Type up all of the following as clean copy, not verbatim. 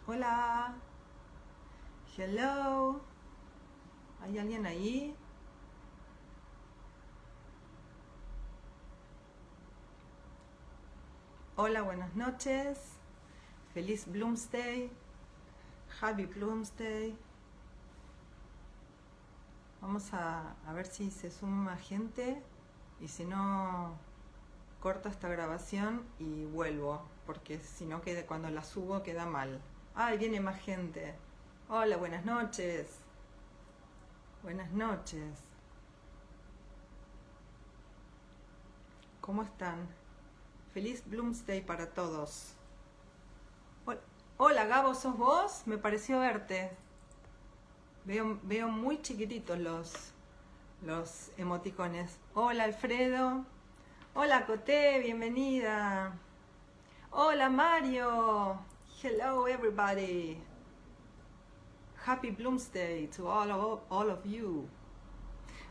Hola. Hello. ¿Hay alguien ahí? Hola, buenas noches. Feliz Bloomsday. Happy Bloomsday. Vamos a ver si se suma más gente. Y si no, corto esta grabación y vuelvo. Porque si no, cuando la subo queda mal. ¡Ay, viene más gente! Hola, buenas noches. Buenas noches. ¿Cómo están? Feliz Bloomsday para todos. Hola, Gabo, ¿sos vos? Me pareció verte. Veo muy chiquititos los emoticones. Hola, Alfredo. Hola, Coté, bienvenida. Hola, Mario. Hello, everybody. Happy Bloomsday to all of you.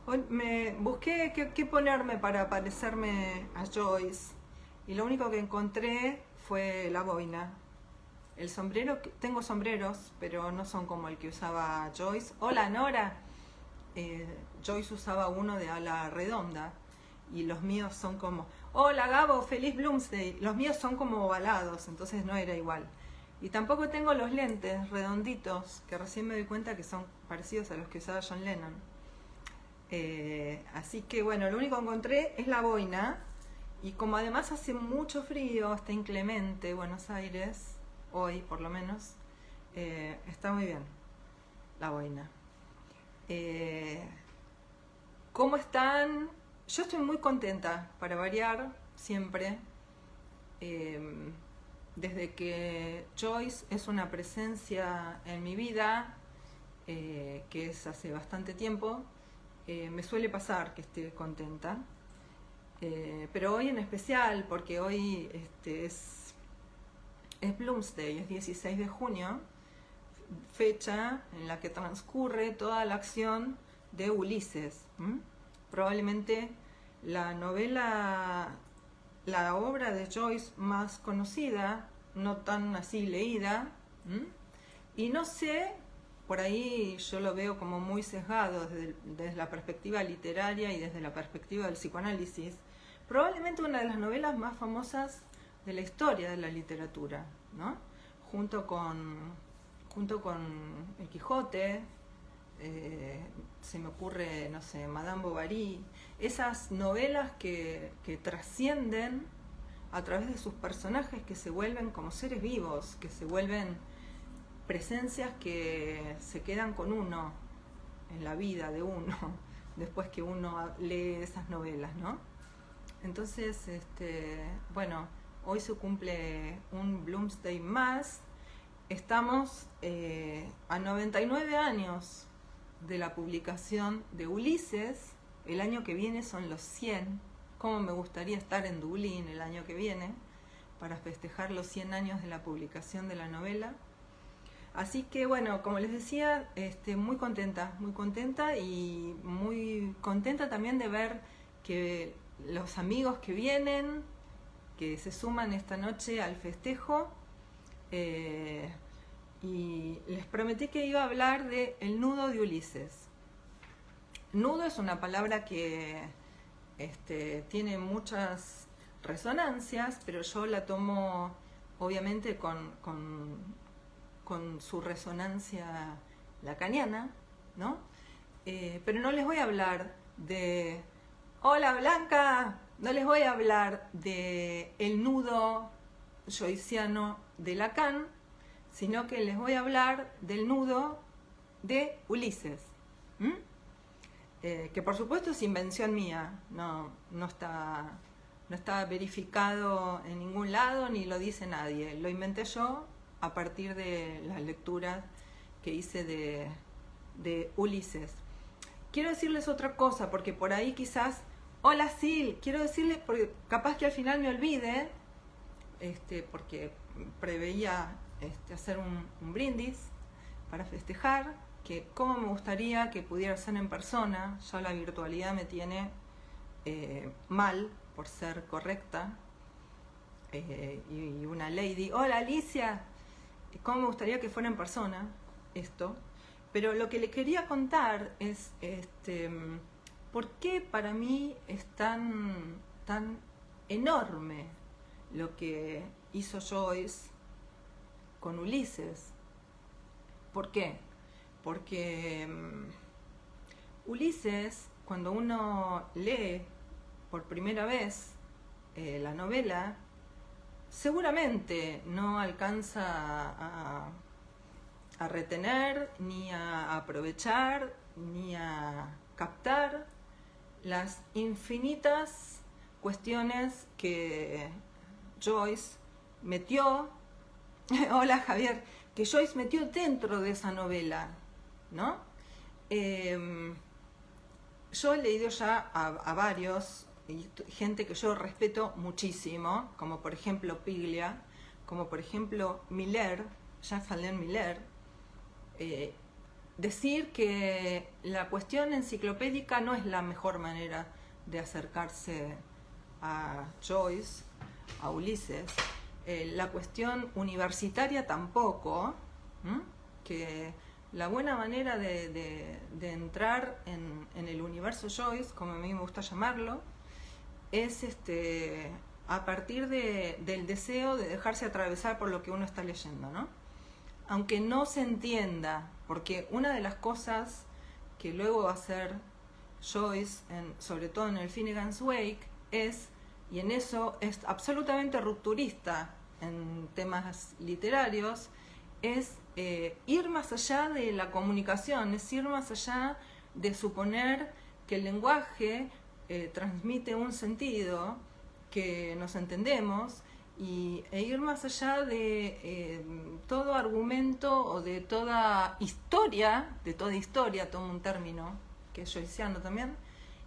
Hoy me busqué qué ponerme para parecerme a Joyce y lo único que encontré fue la boina. El sombrero, tengo sombreros, pero no son como el que usaba Joyce. Hola, Nora. Joyce usaba uno de ala redonda y los míos son como... Hola, Gabo, feliz Bloomsday. Los míos son como ovalados, entonces no era igual. Y tampoco tengo los lentes redonditos, que recién me doy cuenta que son parecidos a los que usaba John Lennon. Así que bueno, lo único que encontré es la boina. Y como además hace mucho frío, está inclemente Buenos Aires, hoy por lo menos, está muy bien la boina. ¿Cómo están? Yo estoy muy contenta, para variar, siempre. Desde que Joyce es una presencia en mi vida, que es hace bastante tiempo, me suele pasar que esté contenta. Pero hoy en especial, porque hoy es Bloomsday, es 16 de junio, fecha en la que transcurre toda la acción de Ulises. Probablemente la novela, la obra de Joyce más conocida, no tan así leída, y no sé, por ahí yo lo veo como muy sesgado desde la perspectiva literaria y desde la perspectiva del psicoanálisis, probablemente una de las novelas más famosas de la historia de la literatura, ¿no? Junto con El Quijote, se me ocurre, no sé, Madame Bovary, esas novelas que trascienden a través de sus personajes, que se vuelven como seres vivos, que se vuelven presencias que se quedan con uno en la vida de uno después que uno lee esas novelas, ¿no? Entonces, bueno, hoy se cumple un Bloomsday más. Estamos a 99 años de la publicación de Ulises. El año que viene son los 100. Cómo me gustaría estar en Dublín el año que viene para festejar los 100 años de la publicación de la novela. Así que bueno, como les decía, muy contenta y muy contenta también de ver que los amigos que vienen, que se suman esta noche al festejo, y les prometí que iba a hablar de El nudo de Ulises. Nudo es una palabra que tiene muchas resonancias, pero yo la tomo obviamente con su resonancia lacaniana, ¿no? Pero no les voy a hablar de... ¡Hola, Blanca! No les voy a hablar de el nudo joyciano de Lacan, sino que les voy a hablar del nudo de Ulises. Que por supuesto es invención mía, no está verificado en ningún lado ni lo dice nadie. Lo inventé yo a partir de las lecturas que hice de Ulises. Quiero decirles otra cosa, porque por ahí quizás... Hola, Sil, quiero decirles, porque capaz que al final me olvide, porque preveía hacer un brindis para festejar, que cómo me gustaría que pudiera ser en persona. Ya la virtualidad me tiene mal por ser correcta, y una lady. Hola, Alicia. cómo me gustaría que fuera en persona esto, pero lo que le quería contar es por qué para mí es tan enorme lo que hizo Joyce con Ulises. ¿Por qué? Porque Ulises, cuando uno lee por primera vez la novela, seguramente no alcanza a retener, ni a aprovechar, ni a captar las infinitas cuestiones que Joyce metió, hola Javier, que Joyce metió dentro de esa novela, ¿no? Yo he leído ya a varios, gente que yo respeto muchísimo, como por ejemplo Piglia, como por ejemplo Miller, Jacques-Alain Miller, decir que la cuestión enciclopédica no es la mejor manera de acercarse a Joyce, a Ulises, la cuestión universitaria tampoco, que la buena manera de entrar en el universo Joyce, como a mí me gusta llamarlo, es a partir del deseo de dejarse atravesar por lo que uno está leyendo, ¿no? Aunque no se entienda, porque una de las cosas que luego va a hacer Joyce, sobre todo en el Finnegan's Wake, y en eso es absolutamente rupturista en temas literarios, es ir más allá de la comunicación, es ir más allá de suponer que el lenguaje transmite un sentido, que nos entendemos, e ir más allá de todo argumento o de toda historia, tomo un término que es joyciano también,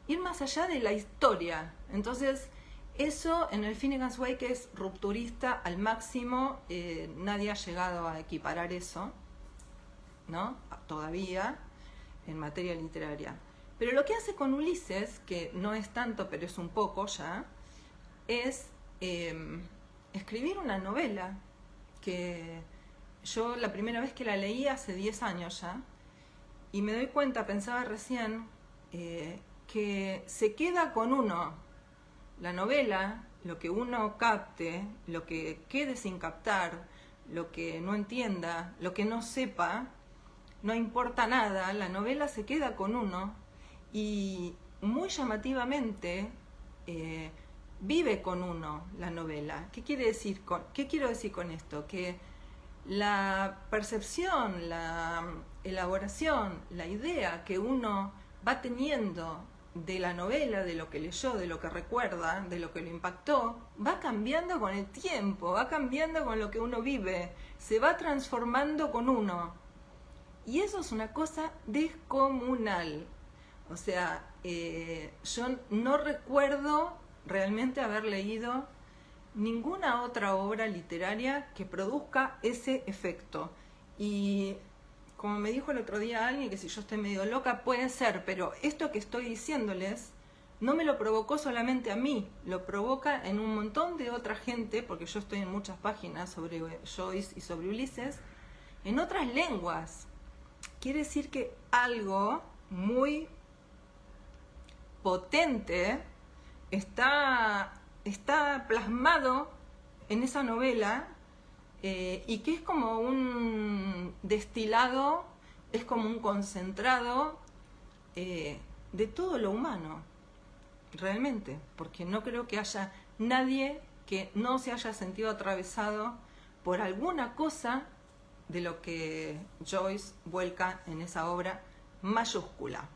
ir más allá de la historia. Entonces, eso en el Finnegan's Wake es rupturista al máximo, nadie ha llegado a equiparar eso, ¿no? Todavía, en materia literaria. Pero lo que hace con Ulises, que no es tanto, pero es un poco ya, es escribir una novela que yo la primera vez que la leí hace 10 años ya, y me doy cuenta, pensaba recién, que se queda con uno. La novela, lo que uno capte, lo que quede sin captar, lo que no entienda, lo que no sepa, no importa nada, la novela se queda con uno y muy llamativamente vive con uno la novela. ¿Qué quiero decir con esto? Que la percepción, la elaboración, la idea que uno va teniendo de la novela, de lo que leyó, de lo que recuerda, de lo que lo impactó, va cambiando con el tiempo, va cambiando con lo que uno vive, se va transformando con uno. Y eso es una cosa descomunal. O sea, yo no recuerdo realmente haber leído ninguna otra obra literaria que produzca ese efecto. Y como me dijo el otro día alguien, que si yo estoy medio loca, puede ser, pero esto que estoy diciéndoles no me lo provocó solamente a mí, lo provoca en un montón de otra gente, porque yo estoy en muchas páginas sobre Joyce y sobre Ulises, en otras lenguas. Quiere decir que algo muy potente está plasmado en esa novela, y que es como un destilado, es como un concentrado de todo lo humano, realmente, porque no creo que haya nadie que no se haya sentido atravesado por alguna cosa de lo que Joyce vuelca en esa obra mayúscula.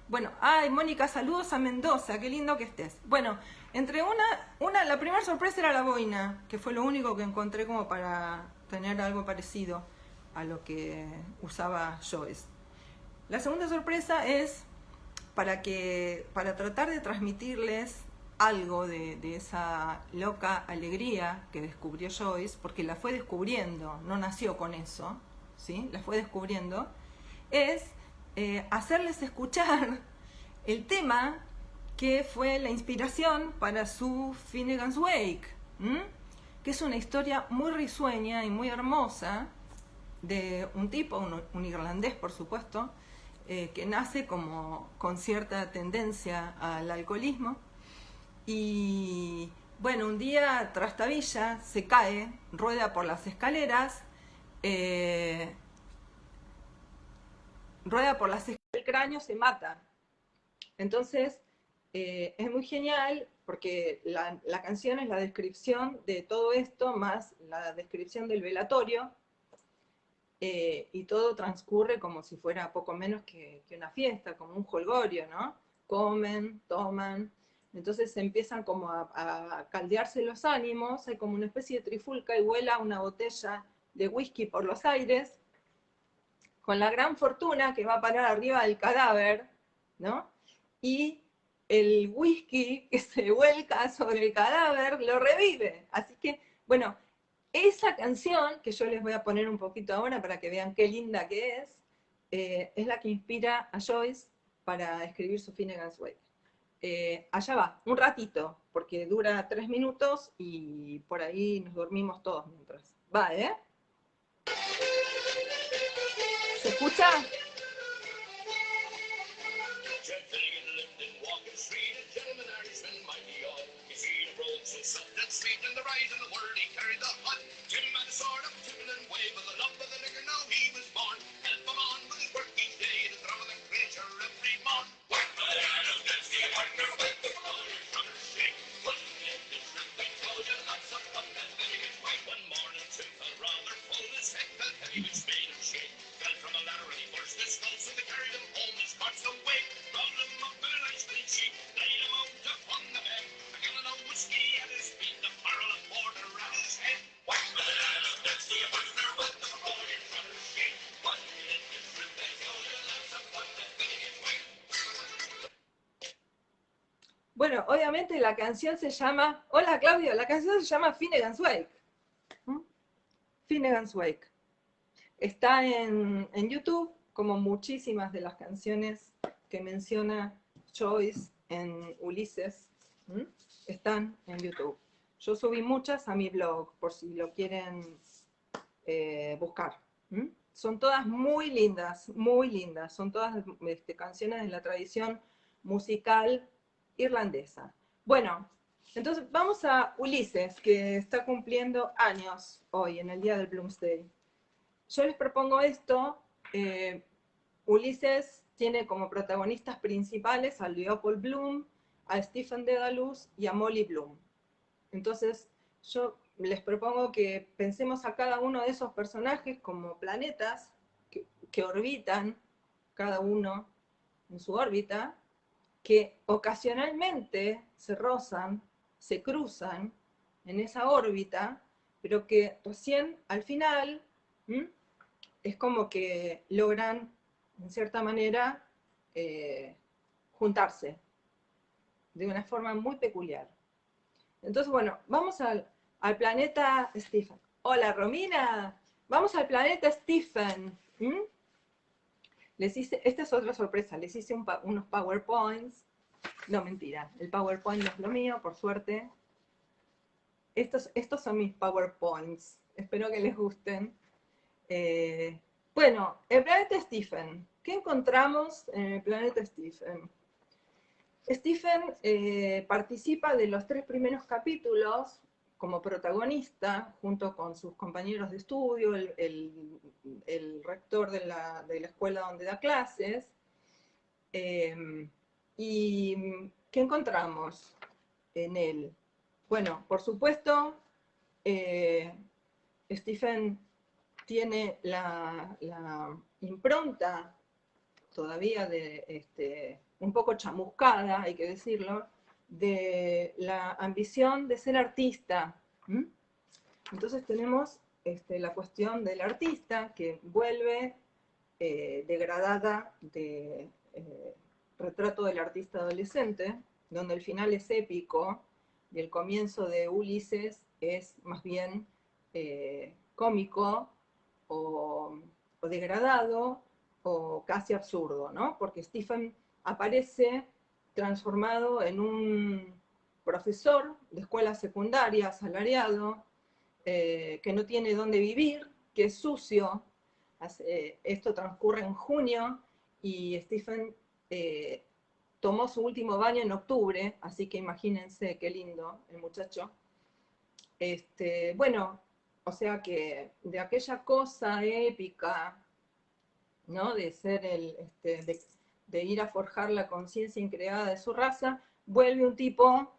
Bueno, Mónica, saludos a Mendoza, qué lindo que estés. Bueno, entre la primera sorpresa era la boina, que fue lo único que encontré como para tener algo parecido a lo que usaba Joyce. La segunda sorpresa es para tratar de transmitirles algo de esa loca alegría que descubrió Joyce, porque la fue descubriendo, no nació con eso, ¿sí? La fue descubriendo, es hacerles escuchar el tema que fue la inspiración para su Finnegan's Wake, que es una historia muy risueña y muy hermosa, de un tipo, un irlandés por supuesto, que nace como con cierta tendencia al alcoholismo y bueno, un día trastabilla, se cae, rueda por las escaleras, eh, el cráneo se mata. Entonces, es muy genial porque la canción es la descripción de todo esto, más la descripción del velatorio, y todo transcurre como si fuera poco menos que una fiesta, como un jolgorio, ¿no? Comen, toman, entonces empiezan como a caldearse los ánimos, hay como una especie de trifulca y vuela una botella de whisky por los aires, con la gran fortuna que va a parar arriba del cadáver, ¿no? Y el whisky que se vuelca sobre el cadáver lo revive. Así que, bueno, esa canción, que yo les voy a poner un poquito ahora para que vean qué linda que es la que inspira a Joyce para escribir su Finnegan's Wake. Allá va, un ratito, porque dura 3 minutos y por ahí nos dormimos todos mientras. Va, ¿eh? ¿Se escucha? Bueno, obviamente la canción se llama, hola Claudio, la canción se llama Finnegan's Wake. ¿Mm? Finnegan's Wake. Está en YouTube, como muchísimas de las canciones que menciona Joyce en Ulises, ¿Mm? Están en YouTube. Yo subí muchas a mi blog, por si lo quieren buscar. ¿Mm? Son todas muy lindas, son todas canciones de la tradición musical irlandesa. Bueno, entonces vamos a Ulises, que está cumpliendo años hoy, en el día del Bloomsday. Yo les propongo esto. Ulises tiene como protagonistas principales a Leopold Bloom, a Stephen Dedalus y a Molly Bloom. Entonces, yo les propongo que pensemos a cada uno de esos personajes como planetas que orbitan, cada uno en su órbita, que ocasionalmente se rozan, se cruzan en esa órbita, pero que recién al final es como que logran, en cierta manera, juntarse de una forma muy peculiar. Entonces, bueno, vamos al planeta Stephen. Hola, Romina. Vamos al planeta Stephen. Les hice, esta es otra sorpresa, les hice unos PowerPoints. No, mentira, el PowerPoint no es lo mío, por suerte. Estos son mis PowerPoints. Espero que les gusten. Bueno, el planeta Stephen. ¿Qué encontramos en el planeta Stephen? Stephen participa de los 3 primeros capítulos como protagonista, junto con sus compañeros de estudio, el rector de la escuela donde da clases. ¿Y qué encontramos en él? Bueno, por supuesto, Stephen tiene la impronta todavía un poco chamuscada, hay que decirlo, de la ambición de ser artista. Entonces tenemos la cuestión del artista que vuelve degradada de Retrato del artista adolescente, donde el final es épico y el comienzo de Ulises es más bien cómico o degradado o casi absurdo, ¿no? Porque Stephen aparece transformado en un profesor de escuela secundaria, asalariado, que no tiene dónde vivir, que es sucio, Esto transcurre en junio y Stephen tomó su último baño en octubre, así que imagínense qué lindo el muchacho. Bueno, o sea que de aquella cosa épica, ¿no? De ser de ir a forjar la conciencia increada de su raza, vuelve un tipo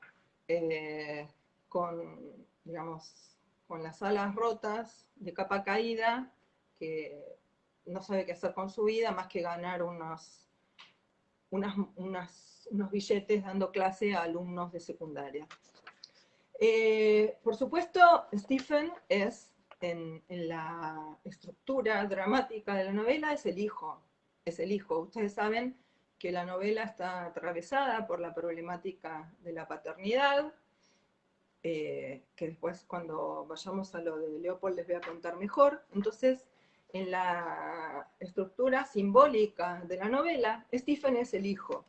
con, digamos, con las alas rotas, de capa caída, que no sabe qué hacer con su vida más que ganar unos billetes dando clase a alumnos de secundaria. Por supuesto, Stephen es, en la estructura dramática de la novela, es el hijo. Es el hijo. Ustedes saben que la novela está atravesada por la problemática de la paternidad, que después cuando vayamos a lo de Leopold les voy a contar mejor. Entonces, en la estructura simbólica de la novela, Stephen es el hijo.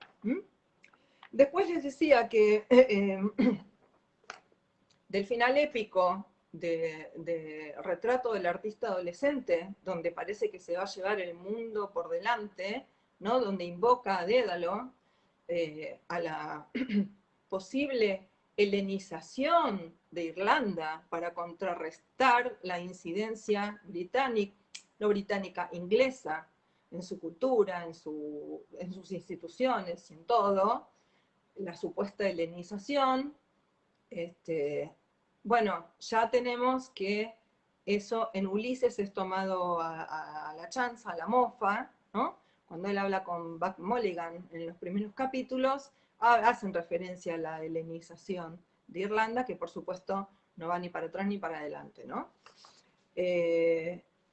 Después les decía que del final épico de Retrato del artista adolescente, donde parece que se va a llevar el mundo por delante, ¿no? Donde invoca a Dédalo a la posible helenización de Irlanda para contrarrestar la incidencia británica, no británica, inglesa, en su cultura, en sus instituciones y en todo, la supuesta helenización. Bueno, ya tenemos que eso en Ulises es tomado a la chanza, a la mofa, ¿no? Cuando él habla con Buck Mulligan en los primeros capítulos, hacen referencia a la helenización de Irlanda, que por supuesto no va ni para atrás ni para adelante, ¿no?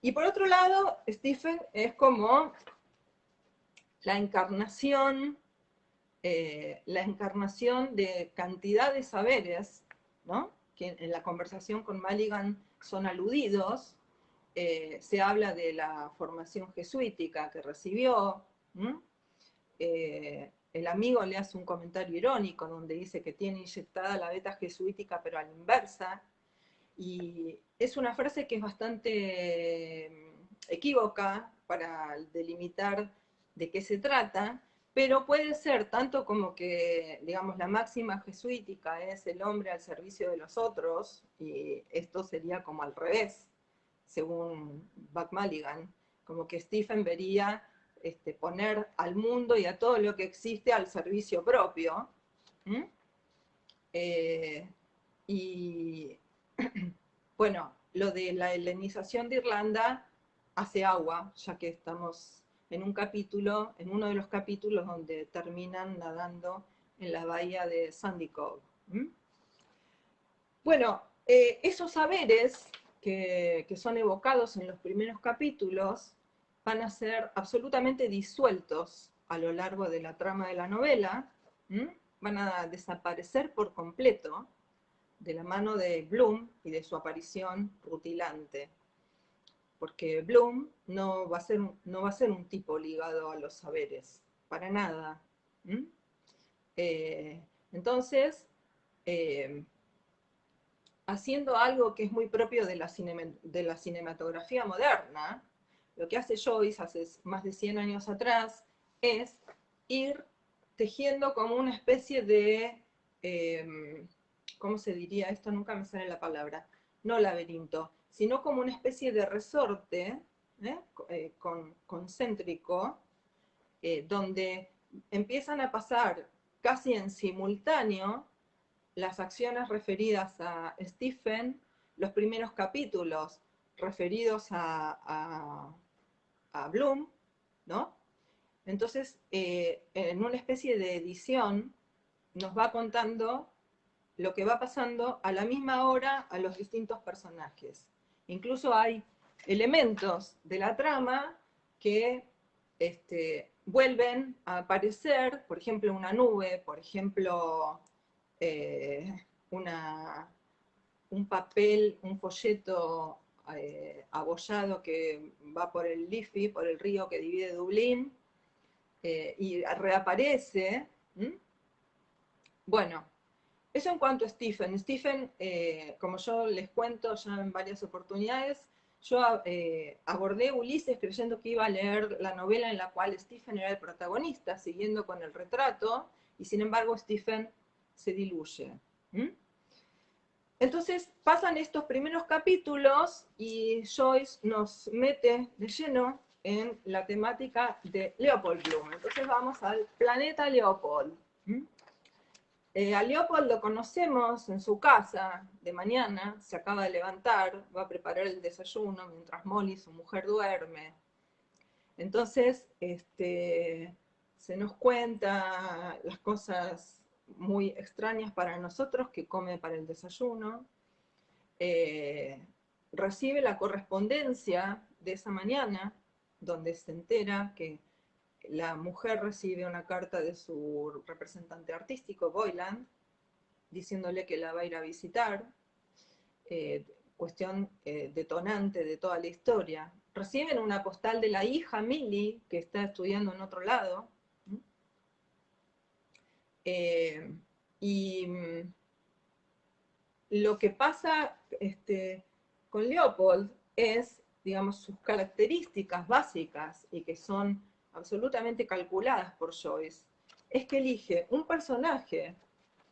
Y por otro lado, Stephen es como la encarnación de cantidad de saberes, ¿no? Que en la conversación con Mulligan son aludidos. Se habla de la formación jesuítica que recibió. El amigo le hace un comentario irónico donde dice que tiene inyectada la beta jesuítica pero a la inversa. Y es una frase que es bastante equívoca para delimitar de qué se trata, pero puede ser tanto como que, digamos, la máxima jesuítica es el hombre al servicio de los otros, y esto sería como al revés, según Buck Mulligan, como que Stephen vería poner al mundo y a todo lo que existe al servicio propio. Y bueno, lo de la helenización de Irlanda hace agua, ya que estamos en un capítulo, en uno de los capítulos donde terminan nadando en la bahía de Sandy Cove. Bueno, esos saberes que son evocados en los primeros capítulos van a ser absolutamente disueltos a lo largo de la trama de la novela, van a desaparecer por completo de la mano de Bloom y de su aparición rutilante. Porque Bloom no va a ser un tipo ligado a los saberes, para nada. Entonces, haciendo algo que es muy propio de la cinematografía moderna, lo que hace Joyce hace más de 100 años atrás es ir tejiendo como una especie de, ¿cómo se diría? Esto nunca me sale la palabra, no laberinto, sino como una especie de resorte concéntrico, donde empiezan a pasar casi en simultáneo las acciones referidas a Stephen, los primeros capítulos referidos a Bloom, ¿no? Entonces, en una especie de edición, nos va contando lo que va pasando a la misma hora a los distintos personajes. Incluso hay elementos de la trama que vuelven a aparecer, por ejemplo, una nube, por ejemplo, un papel, un folleto abollado que va por el Liffey, por el río que divide Dublín, y reaparece. Bueno, eso en cuanto a Stephen. Stephen, como yo les cuento ya en varias oportunidades, Yo abordé Ulises creyendo que iba a leer la novela en la cual Stephen era el protagonista, siguiendo con el retrato, y sin embargo Stephen se diluye. ¿Mm? Entonces pasan estos primeros capítulos y Joyce nos mete de lleno en la temática de Leopold Bloom. Entonces vamos al planeta Leopold. ¿Mm? A Leopold lo conocemos en su casa de mañana, se acaba de levantar, va a preparar el desayuno mientras Molly, su mujer, duerme. Entonces, se nos cuenta las cosas muy extrañas para nosotros que come para el desayuno. Recibe la correspondencia de esa mañana, donde se entera que la mujer recibe una carta de su representante artístico, Boylan, diciéndole que la va a ir a visitar, cuestión detonante de toda la historia. Reciben una postal de la hija Millie, que está estudiando en otro lado, y lo que pasa con Leopold es, digamos, sus características básicas y que son absolutamente calculadas por Joyce, es que elige un personaje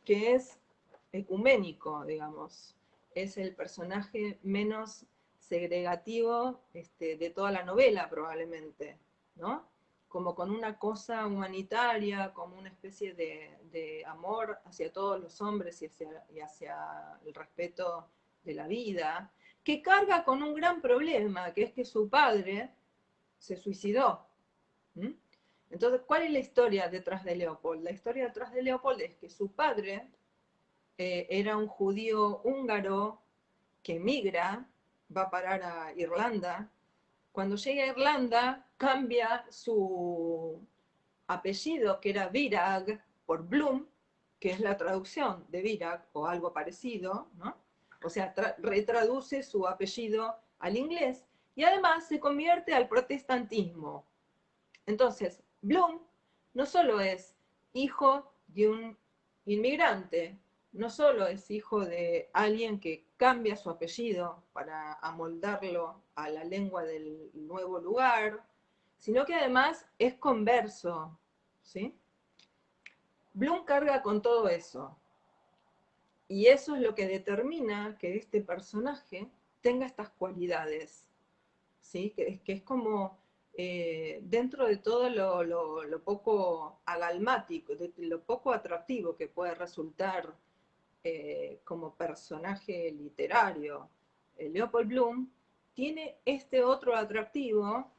que es ecuménico, digamos, es el personaje menos segregativo de toda la novela probablemente, ¿no? Como con una cosa humanitaria, como una especie de amor hacia todos los hombres y hacia el respeto de la vida, que carga con un gran problema, que es que su padre se suicidó. ¿Mm? Entonces, ¿cuál es la historia detrás de Leopold? La historia detrás de Leopold es que su padre era un judío húngaro que emigra, va a parar a Irlanda. Cuando llega a Irlanda, cambia su apellido, que era Virag, por Bloom, que es la traducción de Virag o algo parecido, ¿no? O sea, retraduce su apellido al inglés y además se convierte al protestantismo. Entonces, Bloom no solo es hijo de un inmigrante, no solo es hijo de alguien que cambia su apellido para amoldarlo a la lengua del nuevo lugar, sino que además es converso, ¿sí? Bloom carga con todo eso. Y eso es lo que determina que este personaje tenga estas cualidades, ¿sí? Que es como dentro de todo lo poco agalmático, de lo poco atractivo que puede resultar como personaje literario, Leopold Bloom tiene este otro atractivo,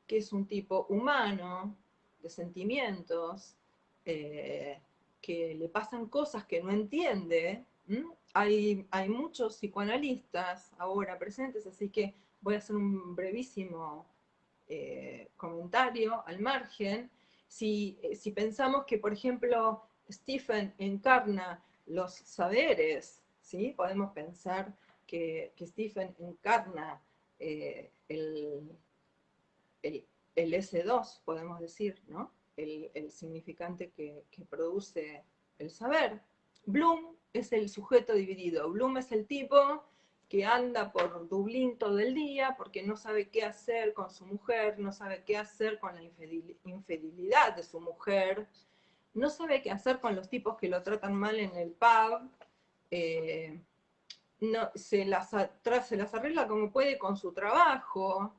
que es un tipo humano, de sentimientos, eh, que le pasan cosas que no entiende. Hay muchos psicoanalistas ahora presentes, así que voy a hacer un brevísimo comentario al margen. Si pensamos que, por ejemplo, Stephen encarna los saberes, ¿sí? Podemos pensar que Stephen encarna el, el S2, podemos decir, ¿no? El significante que produce el saber. Bloom es el sujeto dividido. Bloom es el tipo que anda por Dublín todo el día porque no sabe qué hacer con su mujer, no sabe qué hacer con la infidelidad de su mujer, no sabe qué hacer con los tipos que lo tratan mal en el pub, no, se las arregla como puede con su trabajo.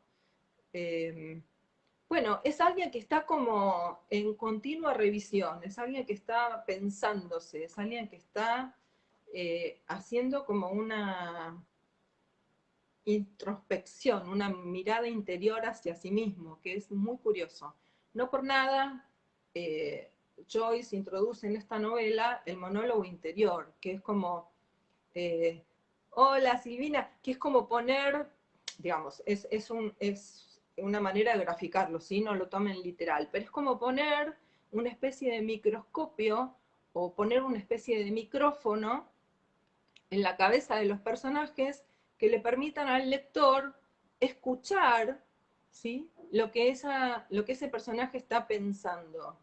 Bueno, es alguien que está como en continua revisión, es alguien que está pensándose, es alguien que está haciendo como una introspección, una mirada interior hacia sí mismo, que es muy curioso. No por nada, Joyce introduce en esta novela el monólogo interior, que es como, eh, hola Silvina, que es como poner, digamos, es una manera de graficarlo, ¿sí? No lo tomen literal, pero es como poner una especie de microscopio o poner una especie de micrófono en la cabeza de los personajes que le permitan al lector escuchar, ¿sí? lo que ese personaje está pensando,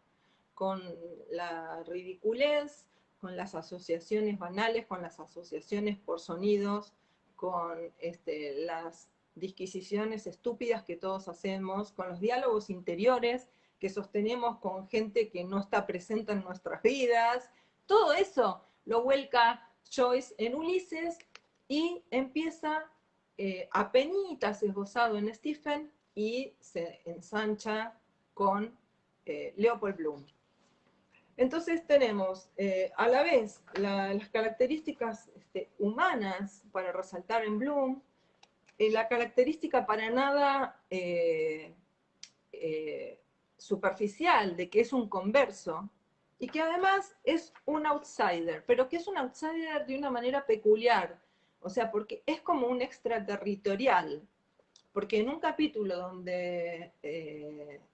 con la ridiculez, con las asociaciones banales, con las asociaciones por sonidos, con las disquisiciones estúpidas que todos hacemos, con los diálogos interiores que sostenemos con gente que no está presente en nuestras vidas. Todo eso lo vuelca Joyce en Ulises y empieza apenitas esbozado en Stephen y se ensancha con Leopold Bloom. Entonces tenemos a la vez las características humanas para resaltar en Bloom, la característica para nada superficial de que es un converso y que además es un outsider, pero que es un outsider de una manera peculiar, o sea, porque es como un extraterritorial, porque en un capítulo donde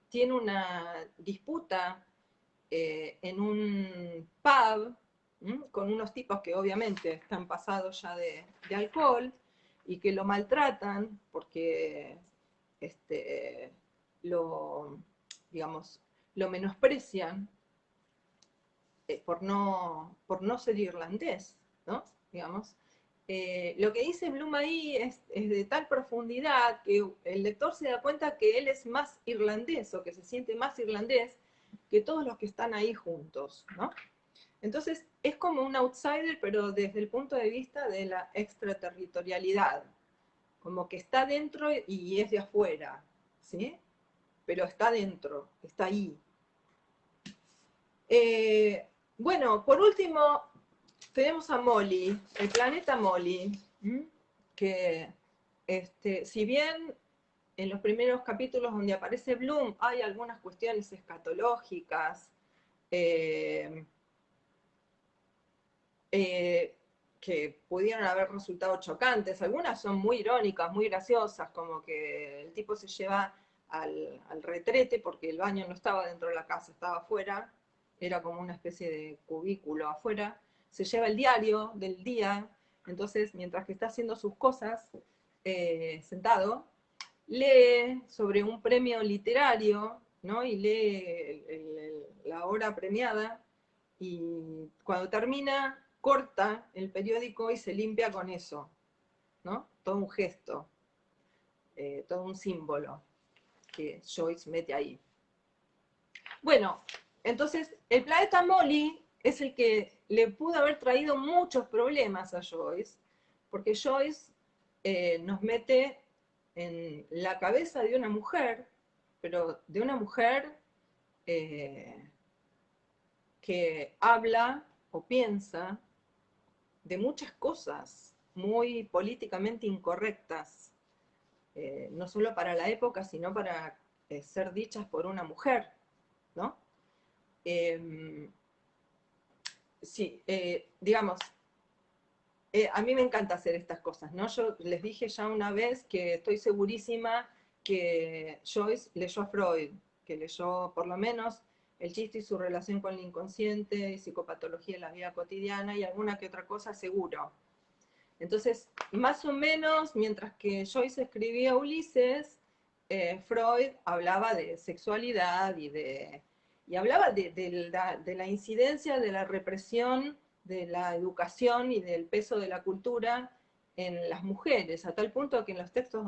tiene una disputa en un pub con unos tipos que obviamente están pasados ya de alcohol y que lo maltratan porque lo, digamos, lo menosprecian por no ser irlandés, ¿no? Digamos. Lo que dice Bloom ahí es de tal profundidad que el lector se da cuenta que él es más irlandés o que se siente más irlandés que todos los que están ahí juntos, ¿no? Entonces es como un outsider, pero desde el punto de vista de la extraterritorialidad, como que está dentro y es de afuera, ¿sí? Pero está dentro, está ahí. Bueno, por último, tenemos a Molly, el planeta Molly, que si bien en los primeros capítulos donde aparece Bloom hay algunas cuestiones escatológicas que pudieron haber resultado chocantes, algunas son muy irónicas, muy graciosas, como que el tipo se lleva al retrete porque el baño no estaba dentro de la casa, estaba afuera, era como una especie de cubículo afuera, se lleva el diario del día, entonces mientras que está haciendo sus cosas, sentado, lee sobre un premio literario, ¿no? Y lee la obra premiada, y cuando termina, corta el periódico y se limpia con eso, ¿no? Todo un gesto, todo un símbolo que Joyce mete ahí. Bueno, entonces el planeta Molly es el que le pudo haber traído muchos problemas a Joyce, porque Joyce nos mete en la cabeza de una mujer, pero de una mujer que habla o piensa de muchas cosas muy políticamente incorrectas, no solo para la época, sino para ser dichas por una mujer, ¿no? Sí, digamos, a mí me encanta hacer estas cosas, ¿no? Yo les dije ya una vez que estoy segurísima que Joyce leyó a Freud, que leyó por lo menos El chiste y su relación con el inconsciente, y Psicopatología en la vida cotidiana, y alguna que otra cosa seguro. Entonces, más o menos, mientras que Joyce escribía Ulises, Freud hablaba de sexualidad y hablaba de la incidencia de la represión, de la educación y del peso de la cultura en las mujeres, a tal punto que en los textos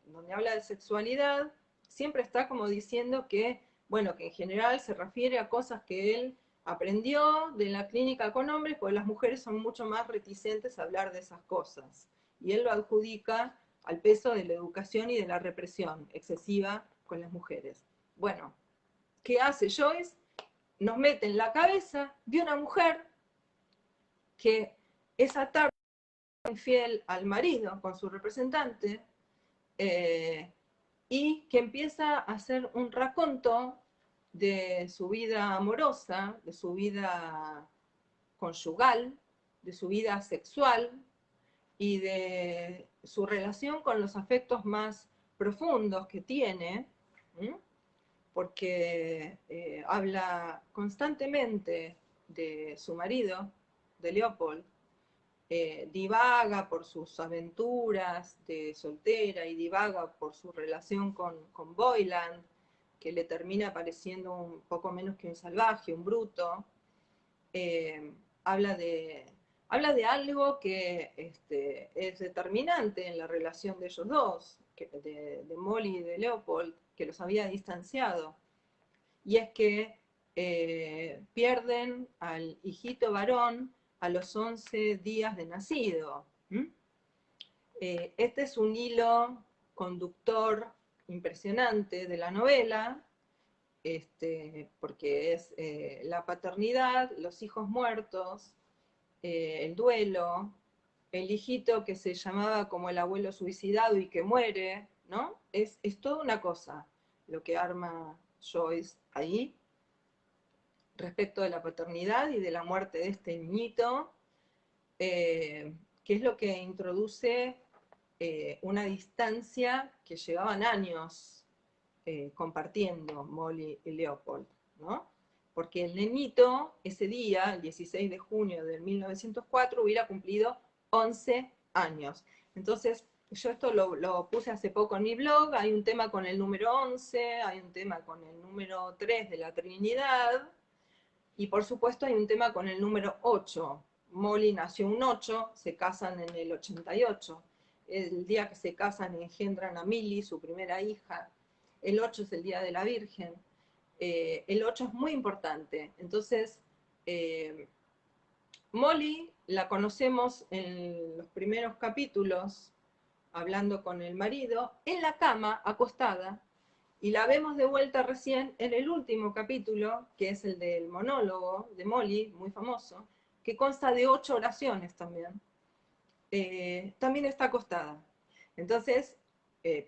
donde habla de sexualidad, siempre está como diciendo que, bueno, que en general se refiere a cosas que él aprendió de la clínica con hombres, porque las mujeres son mucho más reticentes a hablar de esas cosas. Y él lo adjudica al peso de la educación y de la represión excesiva con las mujeres. Bueno, ¿qué hace Joyce? Nos mete en la cabeza de una mujer que esa tarde es infiel al marido con su representante y que empieza a hacer un raconto de su vida amorosa, de su vida conyugal, de su vida sexual y de su relación con los afectos más profundos que tiene, porque habla constantemente de su marido, de Leopold, divaga por sus aventuras de soltera y divaga por su relación con Boylan, que le termina pareciendo un poco menos que un salvaje, un bruto. Habla de habla de algo que es determinante en la relación de ellos dos, de Molly y de Leopold, que los había distanciado. Y es que pierden al hijito varón a los 11 días de nacido. Este es un hilo conductor impresionante de la novela, porque es la paternidad, los hijos muertos, el duelo, el hijito que se llamaba como el abuelo suicidado y que muere, ¿no? Es toda una cosa lo que arma Joyce ahí respecto de la paternidad y de la muerte de este niñito, que es lo que introduce una distancia que llevaban años compartiendo Molly y Leopold, ¿no? Porque el nenito ese día, el 16 de junio de 1904, hubiera cumplido 11 años. Entonces, yo esto lo puse hace poco en mi blog, hay un tema con el número 11, hay un tema con el número 3 de la Trinidad, y por supuesto hay un tema con el número 8. Molly nació un 8, se casan en el 88. El día que se casan engendran a Millie, su primera hija. El 8 es el Día de la Virgen. El 8 es muy importante. Entonces, Molly la conocemos en los primeros capítulos, hablando con el marido, en la cama, acostada, y la vemos de vuelta recién en el último capítulo, que es el del monólogo de Molly, muy famoso, que consta de 8 oraciones también. También está acostada. Entonces,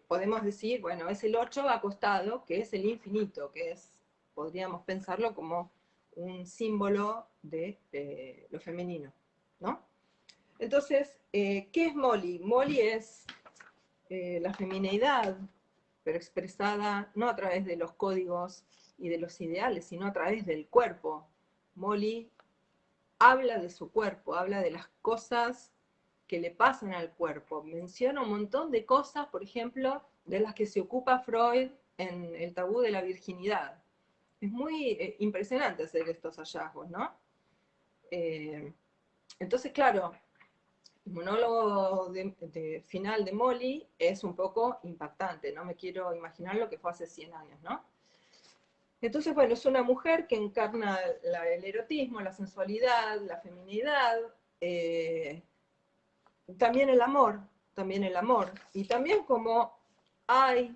podemos decir, bueno, es el 8 acostado, que es el infinito, que es, podríamos pensarlo como un símbolo de lo femenino, ¿no? Entonces, ¿qué es Molly? Molly es la femineidad, pero expresada no a través de los códigos y de los ideales, sino a través del cuerpo. Molly habla de su cuerpo, habla de las cosas que le pasan al cuerpo. Menciona un montón de cosas, por ejemplo, de las que se ocupa Freud en el tabú de la virginidad. Es muy impresionante hacer estos hallazgos, ¿no? Entonces, claro, el monólogo final de Molly es un poco impactante, no me quiero imaginar lo que fue hace 100 años, ¿no? Entonces, bueno, es una mujer que encarna el erotismo, la sensualidad, la feminidad, también el amor, también el amor. Y también como hay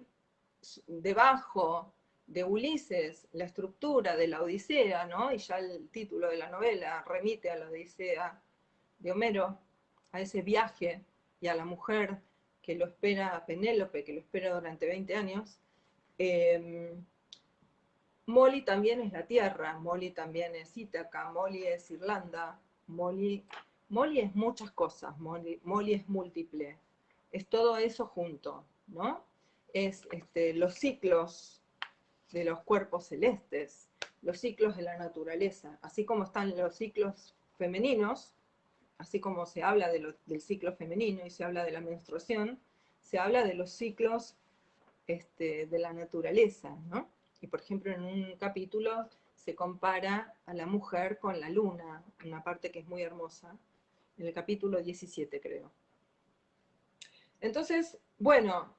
debajo de Ulises la estructura de la Odisea, ¿no? Y ya el título de la novela remite a la Odisea de Homero, a ese viaje y a la mujer que lo espera, a Penélope, que lo espera durante 20 años. Molly también es la tierra, Molly también es Ítaca, Molly es Irlanda, Molly es muchas cosas, Molly es múltiple, es todo eso junto, ¿no? Es los ciclos de los cuerpos celestes, los ciclos de la naturaleza, así como están los ciclos femeninos, así como se habla del ciclo femenino y se habla de la menstruación, se habla de los ciclos de la naturaleza, ¿no? Y por ejemplo, en un capítulo se compara a la mujer con la luna, una parte que es muy hermosa, en el capítulo 17, creo. Entonces, bueno,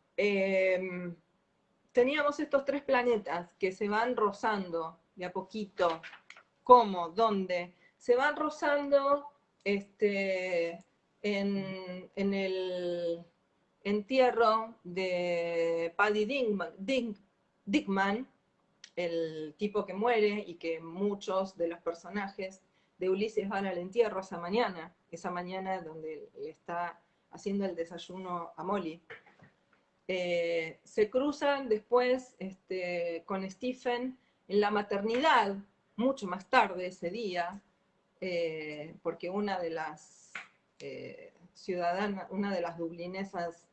teníamos estos 3 planetas que se van rozando de a poquito. ¿Cómo? ¿Dónde? Se van rozando en el entierro de Paddy Dickman, el tipo que muere y que muchos de los personajes de Ulises van al entierro esa mañana donde le está haciendo el desayuno a Molly. Se cruzan después con Stephen en la maternidad, mucho más tarde ese día, porque una de las ciudadanas, una de las dublinesas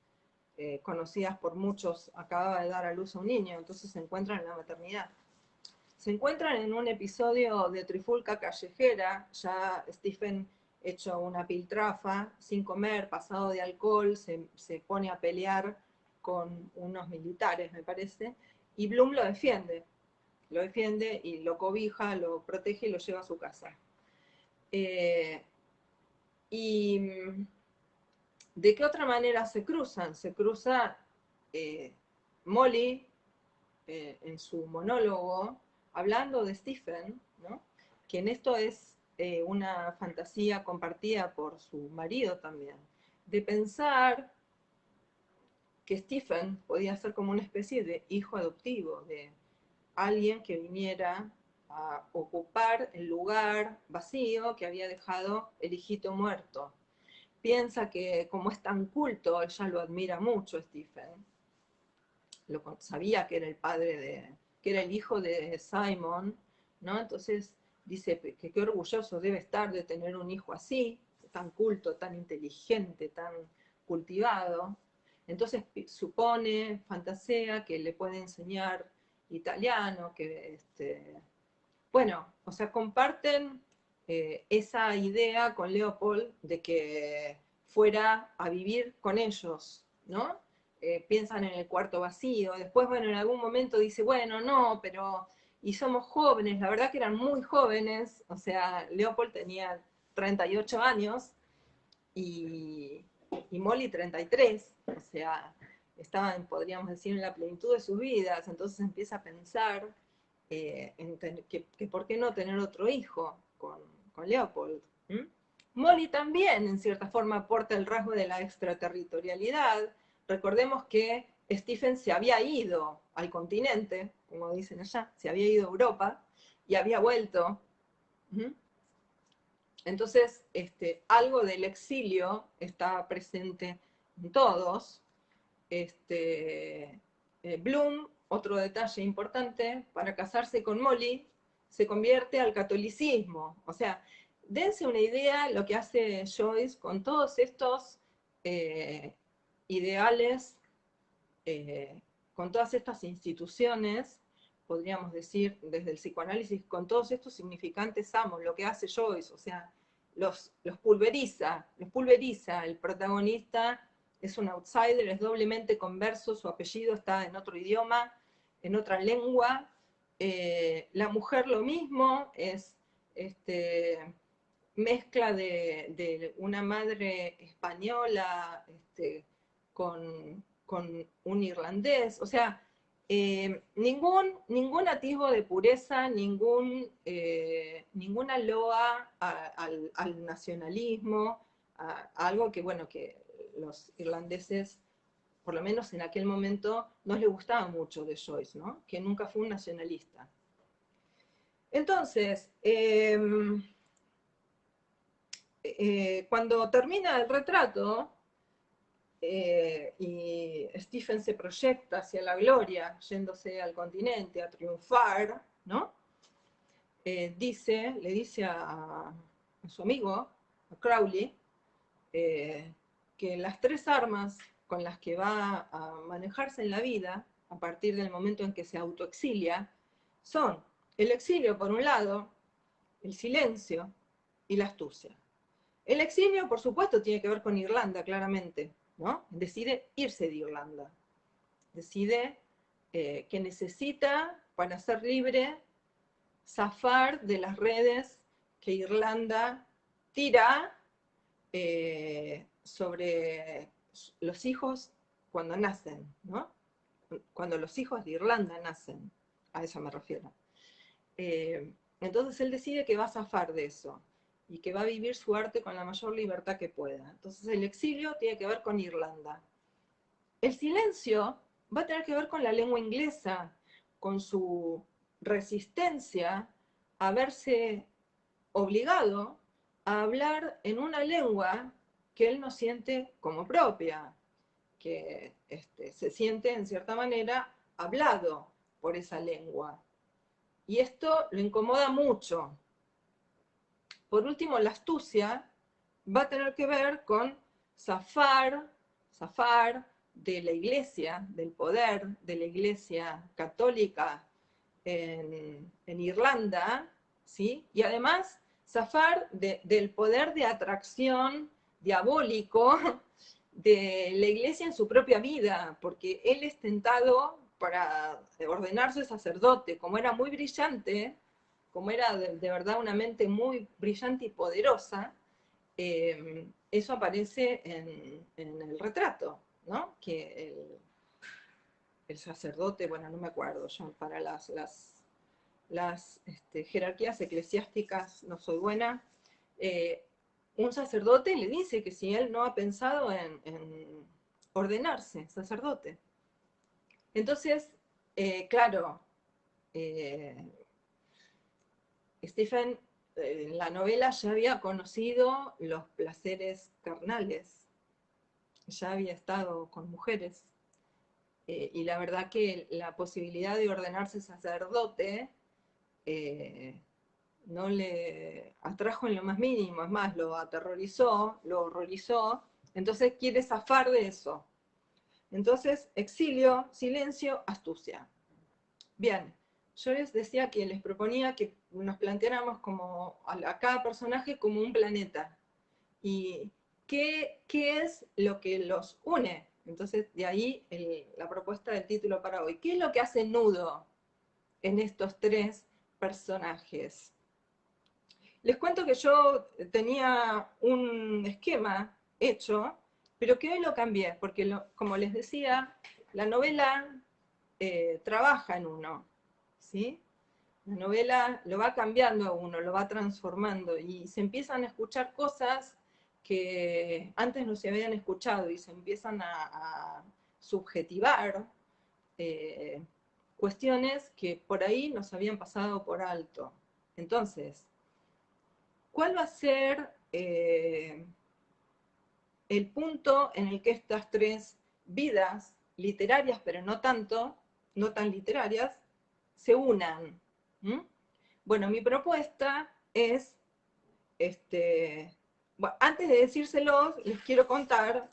conocidas por muchos, acababa de dar a luz a un niño, entonces se encuentran en la maternidad. Se encuentran en un episodio de trifulca callejera, ya Stephen hecho una piltrafa, sin comer, pasado de alcohol, se pone a pelear con unos militares, me parece, y Bloom lo defiende y lo cobija, lo protege y lo lleva a su casa. Y ¿de qué otra manera se cruzan? Se cruza Molly en su monólogo hablando de Stephen, ¿no? Que en esto es una fantasía compartida por su marido también, de pensar que Stephen podía ser como una especie de hijo adoptivo, de alguien que viniera a ocupar el lugar vacío que había dejado el hijito muerto. Piensa que como es tan culto, ella lo admira mucho, Stephen. Sabía que era el padre que era el hijo de Simon, ¿no? Entonces dice que qué orgulloso debe estar de tener un hijo así, tan culto, tan inteligente, tan cultivado. Entonces supone, fantasea que le puede enseñar italiano, que bueno, o sea, comparten esa idea con Leopold de que fuera a vivir con ellos, ¿no? Piensan en el cuarto vacío, después, bueno, en algún momento dice, bueno, no, pero, y somos jóvenes, la verdad que eran muy jóvenes, o sea, Leopold tenía 38 años y, y Molly 33, o sea, estaban, podríamos decir, en la plenitud de sus vidas, entonces empieza a pensar que por qué no tener otro hijo con Leopold. ¿Mm? Molly también, en cierta forma, aporta el rasgo de la extraterritorialidad. Recordemos que Stephen se había ido al continente, como dicen allá, se había ido a Europa y había vuelto. ¿Mm? Entonces, algo del exilio está presente en todos. Bloom, otro detalle importante, para casarse con Molly, se convierte al catolicismo. O sea, dense una idea lo que hace Joyce con todos estos ideales, con todas estas instituciones, podríamos decir desde el psicoanálisis, con todos estos significantes amos, lo que hace Joyce, o sea, los pulveriza, el protagonista es un outsider, es doblemente converso, su apellido está en otro idioma, en otra lengua, la mujer lo mismo, es mezcla de una madre española con un irlandés, o sea, ningún atisbo de pureza, ninguna loa al nacionalismo, a algo que, bueno, que los irlandeses, por lo menos en aquel momento, no les gustaba mucho de Joyce, ¿no? Que nunca fue un nacionalista. Entonces, cuando termina el retrato, y Stephen se proyecta hacia la gloria, yéndose al continente a triunfar, ¿no? Le dice a su amigo, a Crowley, que las tres armas con las que va a manejarse en la vida, a partir del momento en que se autoexilia, son el exilio por un lado, el silencio y la astucia. El exilio, por supuesto, tiene que ver con Irlanda, claramente, ¿no? Decide irse de Irlanda. Decide que necesita, para ser libre, zafar de las redes que Irlanda tira sobre los hijos cuando nacen, ¿no? Cuando los hijos de Irlanda nacen, a eso me refiero. Entonces él decide que va a zafar de eso y que va a vivir su arte con la mayor libertad que pueda. Entonces el exilio tiene que ver con Irlanda. El silencio va a tener que ver con la lengua inglesa, con su resistencia a verse obligado a hablar en una lengua que él no siente como propia, que se siente en cierta manera hablado por esa lengua. Y esto lo incomoda mucho. Por último, la astucia va a tener que ver con zafar de la iglesia, del poder de la iglesia católica en Irlanda, ¿sí? Y además zafar del poder de atracción diabólico de la iglesia en su propia vida, porque él es tentado para ordenarse sacerdote, como era muy brillante, como era de verdad una mente muy brillante y poderosa, eso aparece en el retrato, ¿no? Que el sacerdote, bueno, no me acuerdo, yo para las jerarquías eclesiásticas no soy buena, un sacerdote le dice que si él no ha pensado en ordenarse sacerdote. Entonces, claro, Stephen en la novela ya había conocido los placeres carnales, ya había estado con mujeres, y la verdad que la posibilidad de ordenarse sacerdote no le atrajo en lo más mínimo, es más, lo aterrorizó, lo horrorizó, entonces quiere zafar de eso. Entonces, exilio, silencio, astucia. Bien, yo les decía que les proponía que nos planteáramos como a cada personaje como un planeta. ¿Y qué es lo que los une? Entonces, de ahí la propuesta del título para hoy. ¿Qué es lo que hace nudo en estos tres personajes? Les cuento que yo tenía un esquema hecho, pero que hoy lo cambié, porque como les decía, la novela trabaja en uno, ¿sí? La novela lo va cambiando a uno, lo va transformando, y se empiezan a escuchar cosas que antes no se habían escuchado, y se empiezan a subjetivar cuestiones que por ahí nos habían pasado por alto. Entonces, ¿cuál va a ser el punto en el que estas tres vidas literarias, pero no tanto, no tan literarias, se unan? ¿Mm? Bueno, mi propuesta es, bueno, antes de decírselos, les quiero contar,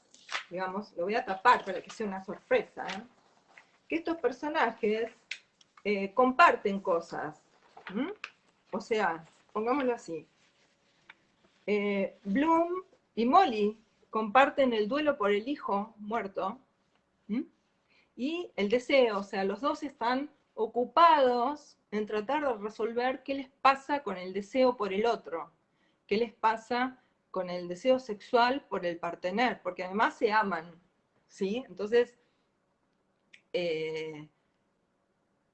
digamos, lo voy a tapar para que sea una sorpresa, que estos personajes comparten cosas. ¿Mm? O sea, pongámoslo así. Bloom y Molly comparten el duelo por el hijo muerto, ¿m? Y el deseo, o sea, los dos están ocupados en tratar de resolver qué les pasa con el deseo por el otro, qué les pasa con el deseo sexual por el partener, porque además se aman, ¿sí? Entonces,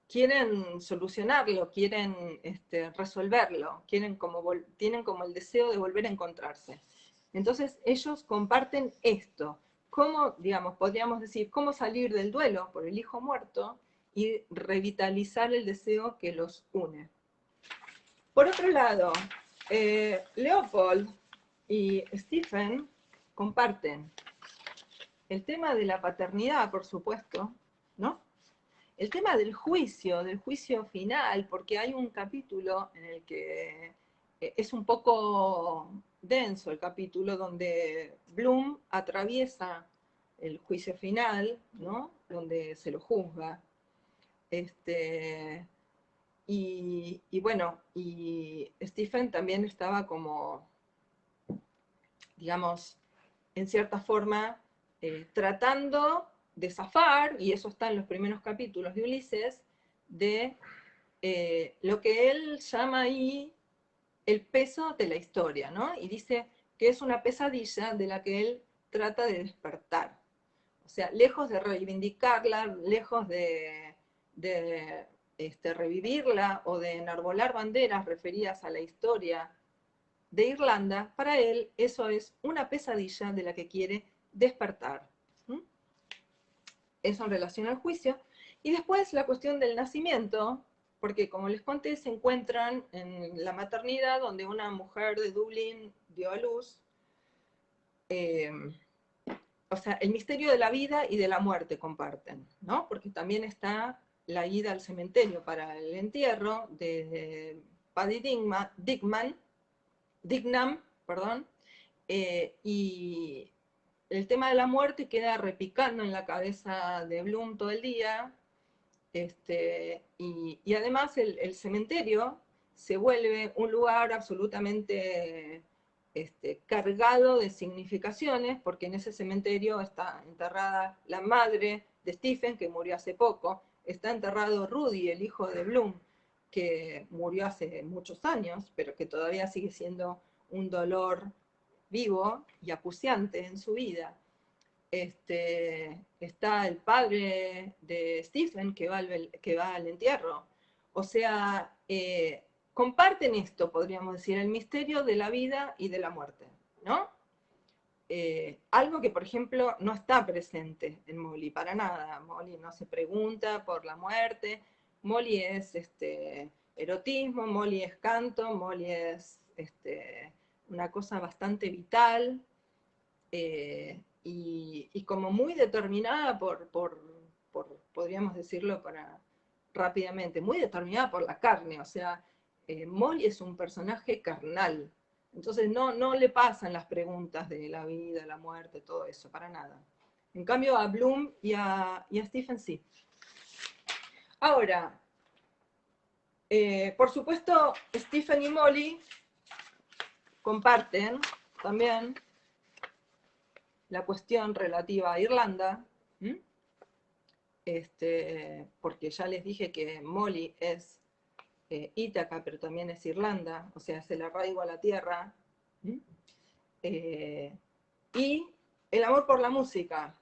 quieren solucionarlo, quieren resolverlo, tienen como el deseo de volver a encontrarse. Entonces ellos comparten esto, cómo, digamos, podríamos decir, cómo salir del duelo por el hijo muerto y revitalizar el deseo que los une. Por otro lado, Leopold y Stephen comparten el tema de la paternidad, por supuesto, ¿no? El tema del juicio final, porque hay un capítulo en el que es un poco denso el capítulo donde Bloom atraviesa el juicio final, ¿no? Donde se lo juzga. Y bueno, y Stephen también estaba como, digamos, en cierta forma, tratando de zafar, y eso está en los primeros capítulos de Ulises, de lo que él llama ahí el peso de la historia, ¿no? Y dice que es una pesadilla de la que él trata de despertar. O sea, lejos de reivindicarla, lejos de revivirla o de enarbolar banderas referidas a la historia de Irlanda, para él eso es una pesadilla de la que quiere despertar. ¿Mm? Eso en relación al juicio. Y después la cuestión del nacimiento, porque como les conté, se encuentran en la maternidad donde una mujer de Dublín dio a luz. O sea, el misterio de la vida y de la muerte comparten, ¿no? Porque también está la ida al cementerio para el entierro de Paddy Dignam, perdón, y el tema de la muerte queda repicando en la cabeza de Bloom todo el día, y además el cementerio se vuelve un lugar absolutamente cargado de significaciones, porque en ese cementerio está enterrada la madre de Stephen, que murió hace poco, está enterrado Rudy, el hijo de Bloom, que murió hace muchos años, pero que todavía sigue siendo un dolor vivo y acuciante en su vida. Está el padre de Stephen que va al entierro. O sea, comparten esto, podríamos decir, el misterio de la vida y de la muerte, ¿no? Algo que, por ejemplo, no está presente en Molly, para nada. Molly no se pregunta por la muerte. Molly es erotismo, Molly es canto, Molly es una cosa bastante vital y como muy determinada podríamos decirlo rápidamente, muy determinada por la carne. O sea, Molly es un personaje carnal. Entonces no le pasan las preguntas de la vida, la muerte, todo eso, para nada. En cambio a Bloom y a Stephen sí. Ahora, por supuesto, Stephen y Molly comparten también la cuestión relativa a Irlanda, porque ya les dije que Molly es Ítaca, pero también es Irlanda, o sea, es el arraigo a la tierra. Y el amor por la música.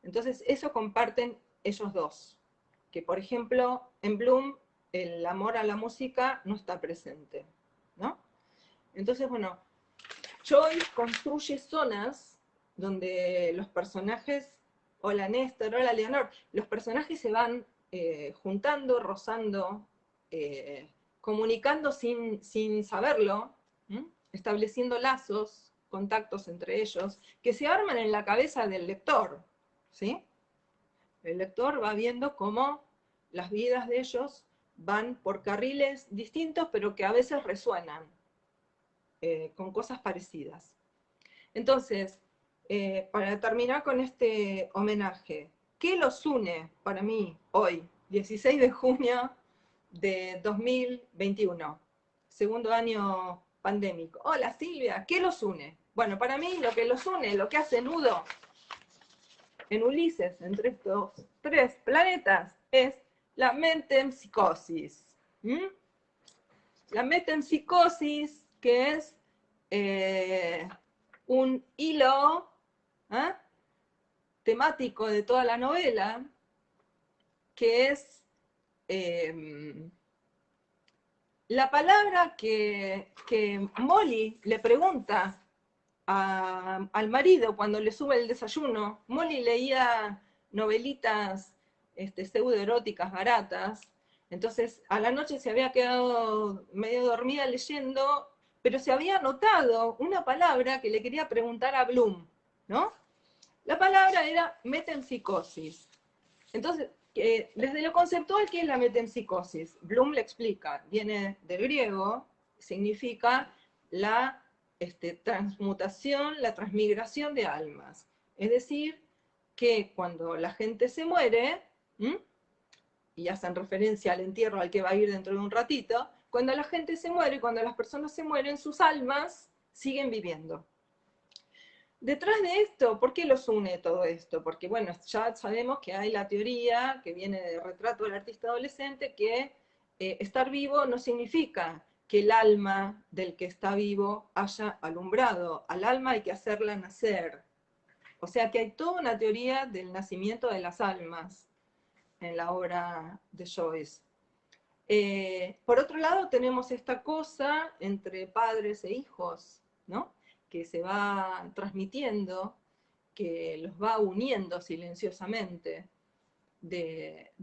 Entonces, eso comparten ellos dos. Que, por ejemplo, en Bloom, el amor a la música no está presente, ¿no? Entonces, bueno, Joyce construye zonas donde los personajes, hola Néstor, hola Leonor, los personajes se van juntando, rozando, comunicando sin saberlo, estableciendo lazos, contactos entre ellos, que se arman en la cabeza del lector, ¿sí? El lector va viendo cómo las vidas de ellos van por carriles distintos, pero que a veces resuenan con cosas parecidas. Entonces, para terminar con este homenaje, ¿qué los une para mí hoy, 16 de junio de 2021, segundo año pandémico? Hola Silvia, ¿qué los une? Bueno, para mí lo que los une, lo que hace nudo en Ulises, entre estos tres planetas, es la metempsicosis. La metempsicosis, que es un hilo temático de toda la novela, que es la palabra que Molly le pregunta al marido cuando le sube el desayuno. Molly leía novelitas pseudoeróticas baratas, entonces a la noche se había quedado medio dormida leyendo, pero se había notado una palabra que le quería preguntar a Bloom, ¿no? La palabra era metempsicosis. Entonces, desde lo conceptual, ¿qué es la metempsicosis? Bloom le explica, viene del griego, significa la transmutación, la transmigración de almas. Es decir, que cuando la gente se muere, y hacen referencia al entierro al que va a ir dentro de un ratito, cuando la gente se muere, cuando las personas se mueren, sus almas siguen viviendo. Detrás de esto, ¿por qué los une todo esto? Porque, bueno, ya sabemos que hay la teoría que viene del retrato del artista adolescente, que estar vivo no significa que el alma del que está vivo haya alumbrado. Al alma hay que hacerla nacer. O sea que hay toda una teoría del nacimiento de las almas en la obra de Joyce. Por otro lado, tenemos esta cosa entre padres e hijos, ¿no? Que se va transmitiendo, que los va uniendo silenciosamente del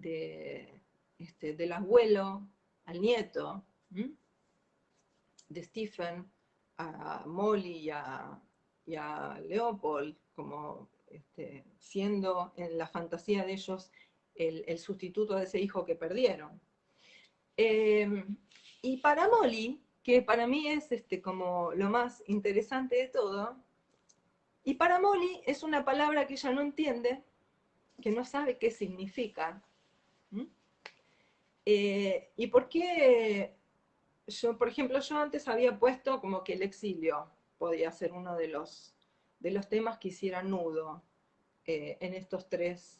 abuelo al nieto, de Stephen a Molly y a Leopold, como siendo en la fantasía de ellos el sustituto de ese hijo que perdieron. Y para Molly, que para mí es como lo más interesante de todo, y para Molly es una palabra que ella no entiende, que no sabe qué significa. ¿Y por qué? Yo, por ejemplo, yo antes había puesto como que el exilio podía ser uno de los temas que hicieran nudo en estos tres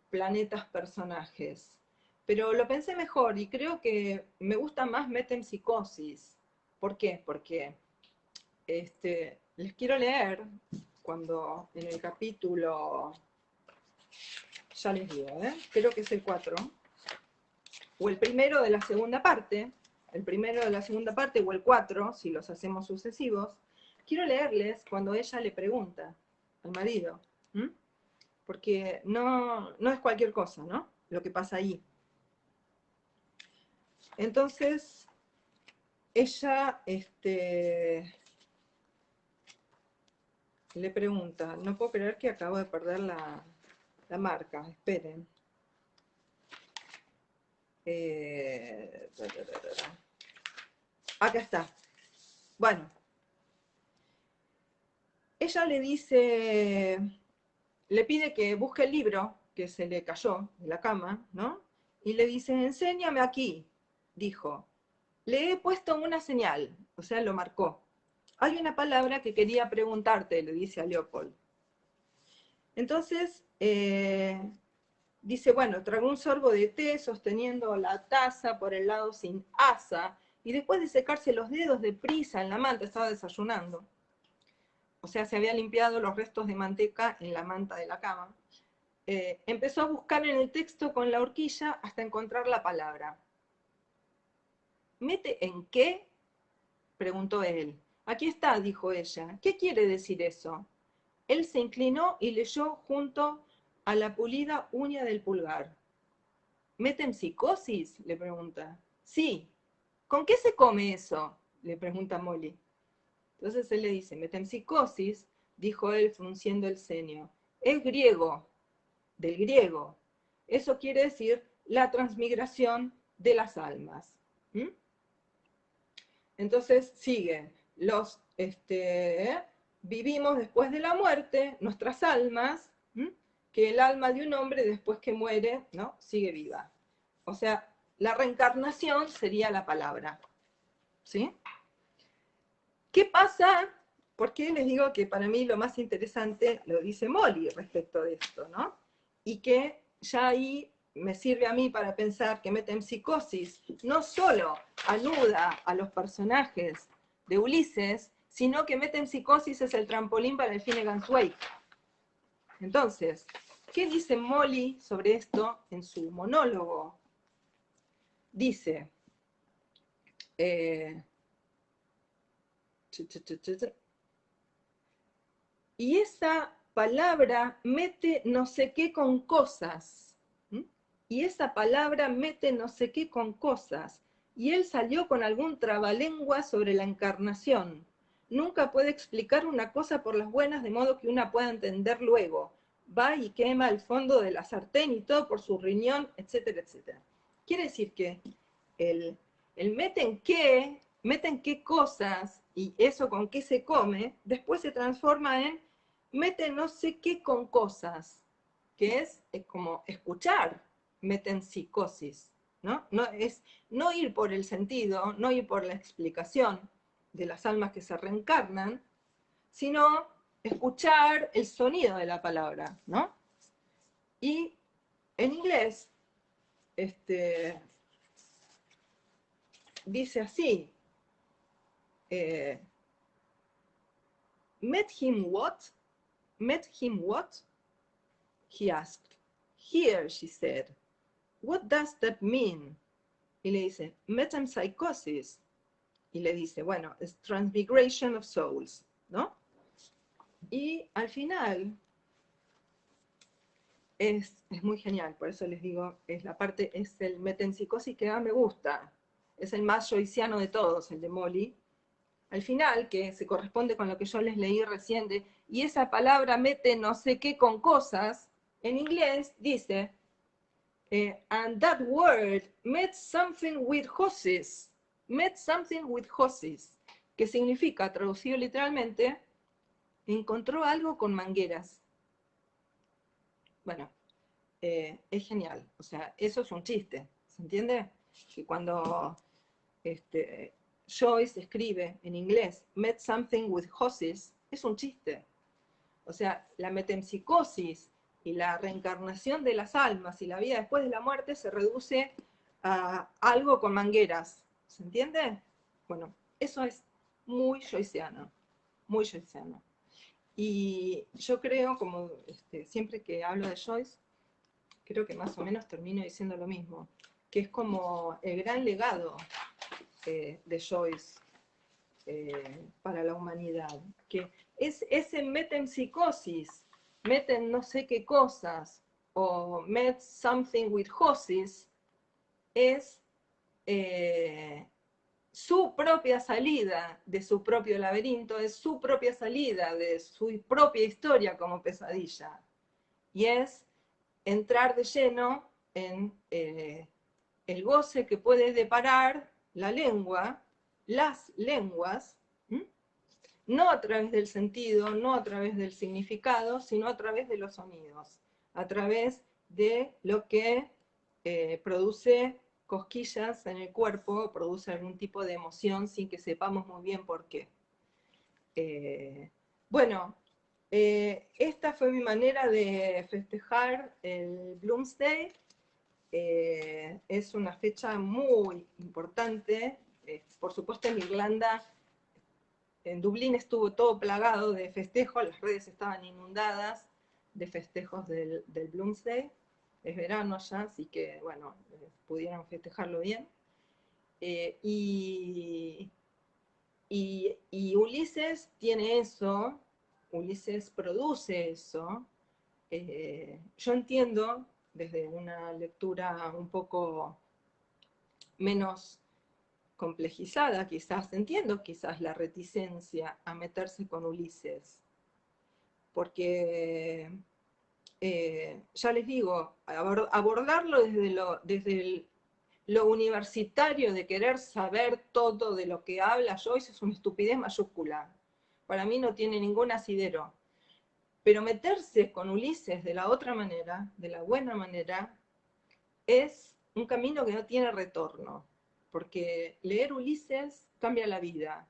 planetas personajes. Pero lo pensé mejor y creo que me gusta más metempsicosis, ¿Por qué? Porque les quiero leer cuando en el capítulo, ya les digo, creo que es el 4, o el primero de la segunda parte, o el 4, si los hacemos sucesivos, quiero leerles cuando ella le pregunta al marido, ¿m? Porque no es cualquier cosa, ¿no? Lo que pasa ahí. Entonces, ella le pregunta, no puedo creer que acabo de perder la marca, esperen. Acá está. Bueno, ella le dice, le pide que busque el libro que se le cayó de la cama, ¿no? Y le dice, enséñame aquí, dijo. Le he puesto una señal, o sea, lo marcó. Hay una palabra que quería preguntarte, le dice a Leopold. Entonces, dice, bueno, tragó un sorbo de té sosteniendo la taza por el lado sin asa, y después de secarse los dedos deprisa en la manta, estaba desayunando. O sea, se había limpiado los restos de manteca en la manta de la cama. Empezó a buscar en el texto con la horquilla hasta encontrar la palabra. ¿Mete en qué? Preguntó él. Aquí está, dijo ella. ¿Qué quiere decir eso? Él se inclinó y leyó junto a la pulida uña del pulgar. ¿Metempsicosis? Le pregunta. Sí. ¿Con qué se come eso? Le pregunta Molly. Entonces él le dice, metempsicosis, dijo él frunciendo el ceño. Es griego, del griego. Eso quiere decir la transmigración de las almas. ¿Mm? Entonces sigue, vivimos después de la muerte, nuestras almas, que el alma de un hombre después que muere, ¿no? Sigue viva. O sea, la reencarnación sería la palabra. ¿Sí? ¿Qué pasa? Porque les digo que para mí lo más interesante lo dice Molly respecto de esto, ¿no? Y que ya ahí me sirve a mí para pensar que metempsicosis no solo aluda a los personajes de Ulises, sino que metempsicosis es el trampolín para el Finnegan's Wake. Entonces, ¿qué dice Molly sobre esto en su monólogo? Dice, y esa palabra mete no sé qué con cosas. Y esa palabra mete no sé qué con cosas. Y él salió con algún trabalengua sobre la encarnación. Nunca puede explicar una cosa por las buenas de modo que una pueda entender luego. Va y quema el fondo de la sartén y todo por su riñón, etcétera, etcétera. Quiere decir que el meten qué cosas y eso con qué se come, después se transforma en mete no sé qué con cosas, que es como escuchar, meten psicosis, ¿no? Es no ir por el sentido, no ir por la explicación de las almas que se reencarnan, sino escuchar el sonido de la palabra, ¿no? Y en inglés, dice así, met him what? Met him what? He asked. Here, she said. What does that mean? Y le dice, metempsychosis. Y le dice, bueno, es transmigration of souls, ¿no? Y al final es muy genial, por eso les digo, es el metempsicosis que más me gusta. Es el más joyciano de todos, el de Molly. Al final, que se corresponde con lo que yo les leí recién, y esa palabra mete no sé qué con cosas, en inglés dice, and that word met something with horses, que significa, traducido literalmente, encontró algo con mangueras. Bueno, es genial, o sea, eso es un chiste, ¿se entiende? Que cuando Joyce escribe en inglés, met something with horses, es un chiste. O sea, la metempsicosis y la reencarnación de las almas y la vida después de la muerte se reduce a algo con mangueras. ¿Se entiende? Bueno, Eso es muy joyceano, muy joyceano. Y yo creo, como siempre que hablo de Joyce, creo que más o menos termino diciendo lo mismo, que es como el gran legado de Joyce para la humanidad, que es ese metempsicosis, meten no sé qué cosas, o met something with horses, es su propia salida de su propio laberinto, es su propia salida de su propia historia como pesadilla. Y es entrar de lleno en el goce que puede deparar la lengua, las lenguas, no a través del sentido, no a través del significado, sino a través de los sonidos, a través de lo que produce cosquillas en el cuerpo, produce algún tipo de emoción sin que sepamos muy bien por qué. Bueno, esta fue mi manera de festejar el Bloomsday. Es una fecha muy importante. Por supuesto, en Irlanda, en Dublín estuvo todo plagado de festejos, las redes estaban inundadas de festejos del Bloomsday. Es verano ya, así que, bueno, pudieron festejarlo bien. Y Ulises tiene eso, Ulises produce eso. Yo entiendo, desde una lectura un poco menos complejizada, quizás, entiendo quizás la reticencia a meterse con Ulises, porque ya les digo, abordarlo desde lo universitario de querer saber todo de lo que habla Joyce es una estupidez mayúscula. Para mí no tiene ningún asidero. Pero meterse con Ulises de la otra manera, de la buena manera, es un camino que no tiene retorno. Porque leer Ulises cambia la vida.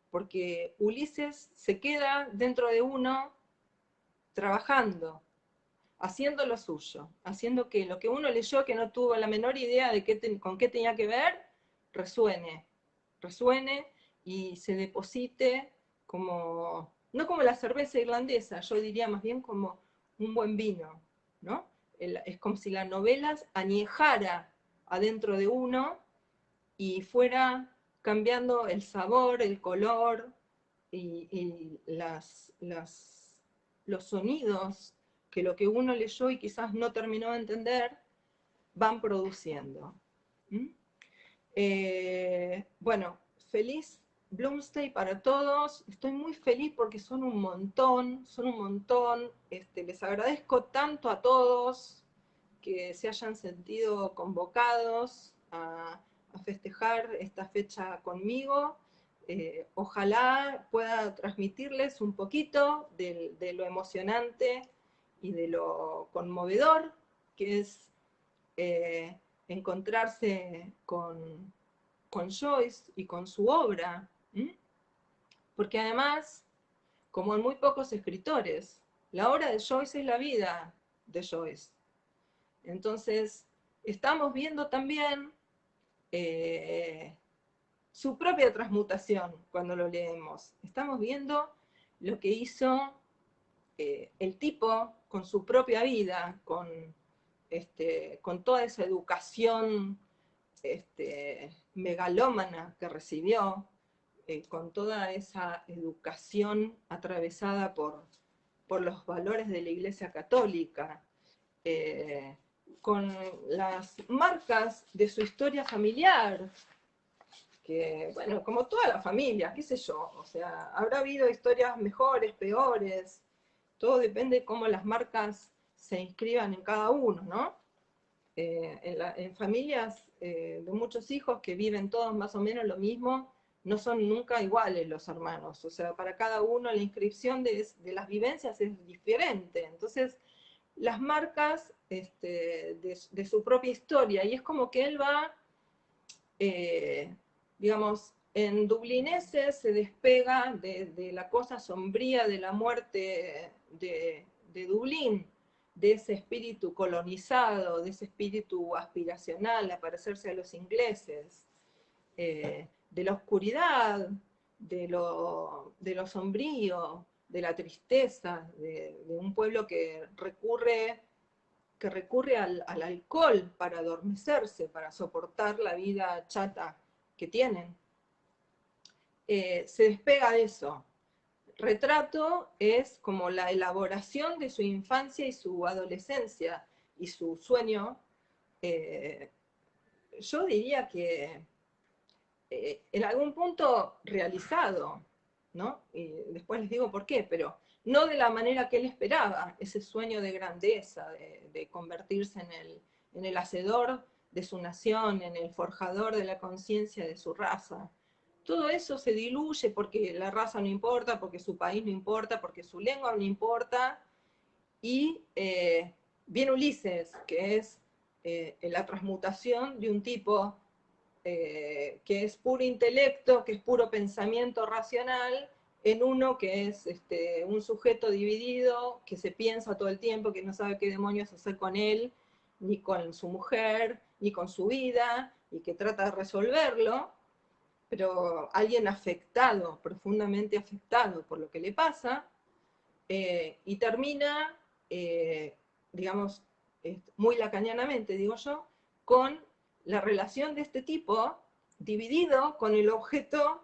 Porque Ulises se queda dentro de uno trabajando, haciendo lo suyo, haciendo que lo que uno leyó que no tuvo la menor idea de con qué tenía que ver, resuene, resuene y se deposite como, no como la cerveza irlandesa, yo diría más bien como un buen vino, ¿no? Es como si la novela añejara adentro de uno y fuera cambiando el sabor, el color y los sonidos que lo que uno leyó y quizás no terminó de entender van produciendo. ¿Mm? Bueno, feliz Bloomsday para todos. Estoy muy feliz porque son un montón, son un montón. Les agradezco tanto a todos que se hayan sentido convocados a festejar esta fecha conmigo. Ojalá pueda transmitirles un poquito de lo emocionante y de lo conmovedor que es encontrarse con Joyce y con su obra, porque además, como en muy pocos escritores, la obra de Joyce es la vida de Joyce. Entonces, estamos viendo también su propia transmutación cuando lo leemos. Estamos viendo lo que hizo el tipo con su propia vida, con toda esa educación megalómana que recibió, con toda esa educación atravesada por los valores de la Iglesia Católica, con las marcas de su historia familiar, que, bueno, como toda la familia, qué sé yo, o sea, habrá habido historias mejores, peores, todo depende de cómo las marcas se inscriban en cada uno, ¿no? En familias de muchos hijos que viven todos más o menos lo mismo, no son nunca iguales los hermanos, o sea, para cada uno la inscripción de las vivencias es diferente, entonces las marcas de su propia historia, y es como que él va, digamos, en Dublineses se despega de la cosa sombría de la muerte de Dublín, de ese espíritu colonizado, de ese espíritu aspiracional a parecerse a los ingleses, de la oscuridad, de lo sombrío, de la tristeza, de un pueblo que recurre al alcohol para adormecerse, para soportar la vida chata que tienen. Se despega de eso. Retrato es como la elaboración de su infancia y su adolescencia y su sueño. Yo diría que en algún punto realizado, ¿no? Y después les digo por qué, pero no de la manera que él esperaba, ese sueño de grandeza, de convertirse en el hacedor de su nación, en el forjador de la conciencia de su raza. Todo eso se diluye porque la raza no importa, porque su país no importa, porque su lengua no importa, y viene Ulises, que es la transmutación de un tipo que es puro intelecto, que es puro pensamiento racional, en uno que es un sujeto dividido, que se piensa todo el tiempo, que no sabe qué demonios hacer con él, ni con su mujer, ni con su vida, y que trata de resolverlo, pero alguien afectado, profundamente afectado por lo que le pasa, y termina, eh, digamos, muy lacanianamente, digo yo, con la relación de este tipo dividido con el objeto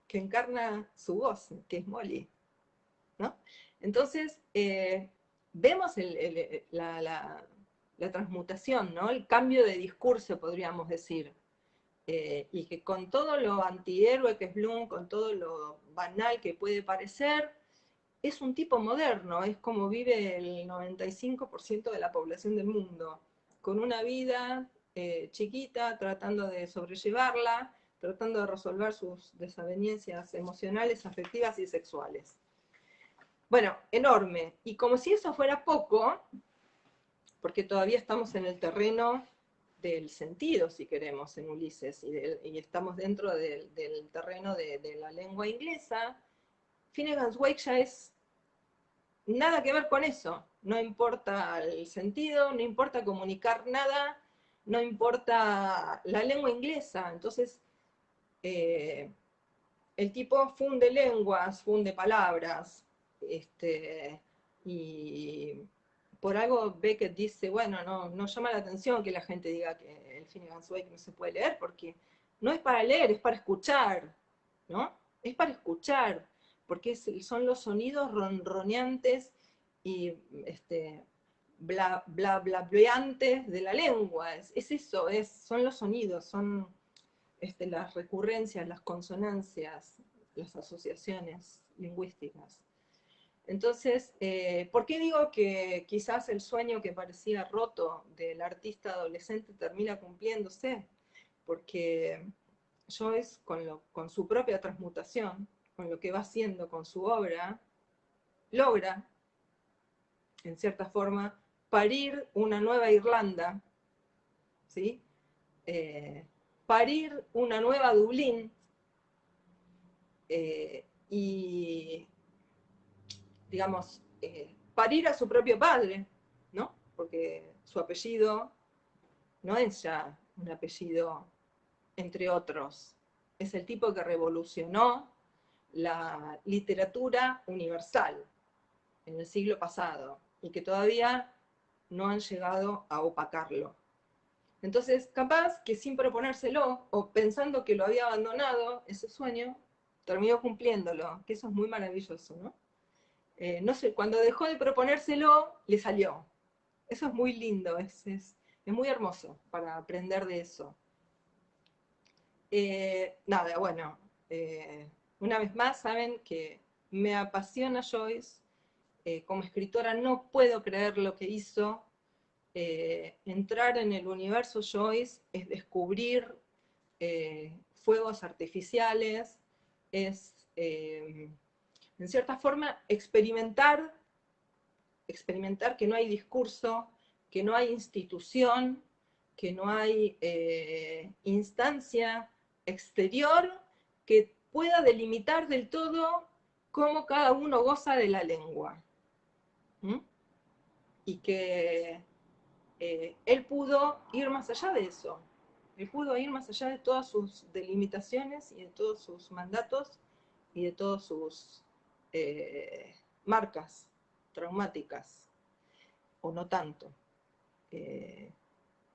que encarna su voz, que es Molly, ¿no? Entonces, vemos la transmutación, ¿no? El cambio de discurso, podríamos decir. Y que con todo lo antihéroe que es Bloom, con todo lo banal que puede parecer, es un tipo moderno, es como vive el 95% de la población del mundo, con una vida chiquita, tratando de sobrellevarla, tratando de resolver sus desavenencias emocionales, afectivas y sexuales. Bueno, enorme. Y como si eso fuera poco, porque todavía estamos en el terreno del sentido, si queremos, en Ulises, y estamos dentro del terreno de la lengua inglesa, Finnegan's Wake ya es nada que ver con eso. No importa el sentido, no importa comunicar nada, no importa la lengua inglesa. Entonces, el tipo funde lenguas, funde palabras, y por algo Beckett dice, bueno, no llama la atención que la gente diga que el Finnegan's Wake no se puede leer, porque no es para leer, es para escuchar, ¿no? Es para escuchar, porque son los sonidos ronroneantes y bla de la lengua, es eso, son los sonidos, son las recurrencias, las consonancias, las asociaciones lingüísticas. Entonces, ¿por qué digo que quizás el sueño que parecía roto del artista adolescente termina cumpliéndose? Porque Joyce, con su propia transmutación, con lo que va haciendo con su obra, logra, en cierta forma, parir una nueva Irlanda, ¿sí? Parir una nueva Dublín, y, digamos, parir a su propio padre, ¿no? Porque su apellido no es ya un apellido entre otros, es el tipo que revolucionó la literatura universal en el siglo pasado y que todavía no han llegado a opacarlo. Entonces, capaz que sin proponérselo o pensando que lo había abandonado, ese sueño, terminó cumpliéndolo, que eso es muy maravilloso, ¿no? No sé, cuando dejó de proponérselo, le salió. Eso es muy lindo, es muy hermoso para aprender de eso. Nada, bueno, una vez más saben que me apasiona Joyce. Como escritora no puedo creer lo que hizo. Entrar en el universo Joyce es descubrir fuegos artificiales, es en cierta forma experimentar que no hay discurso, que no hay institución, que no hay instancia exterior que pueda delimitar del todo cómo cada uno goza de la lengua. ¿Mm? Y que él pudo ir más allá de eso. Él pudo ir más allá de todas sus delimitaciones y de todos sus mandatos y de todas sus marcas traumáticas, o no tanto.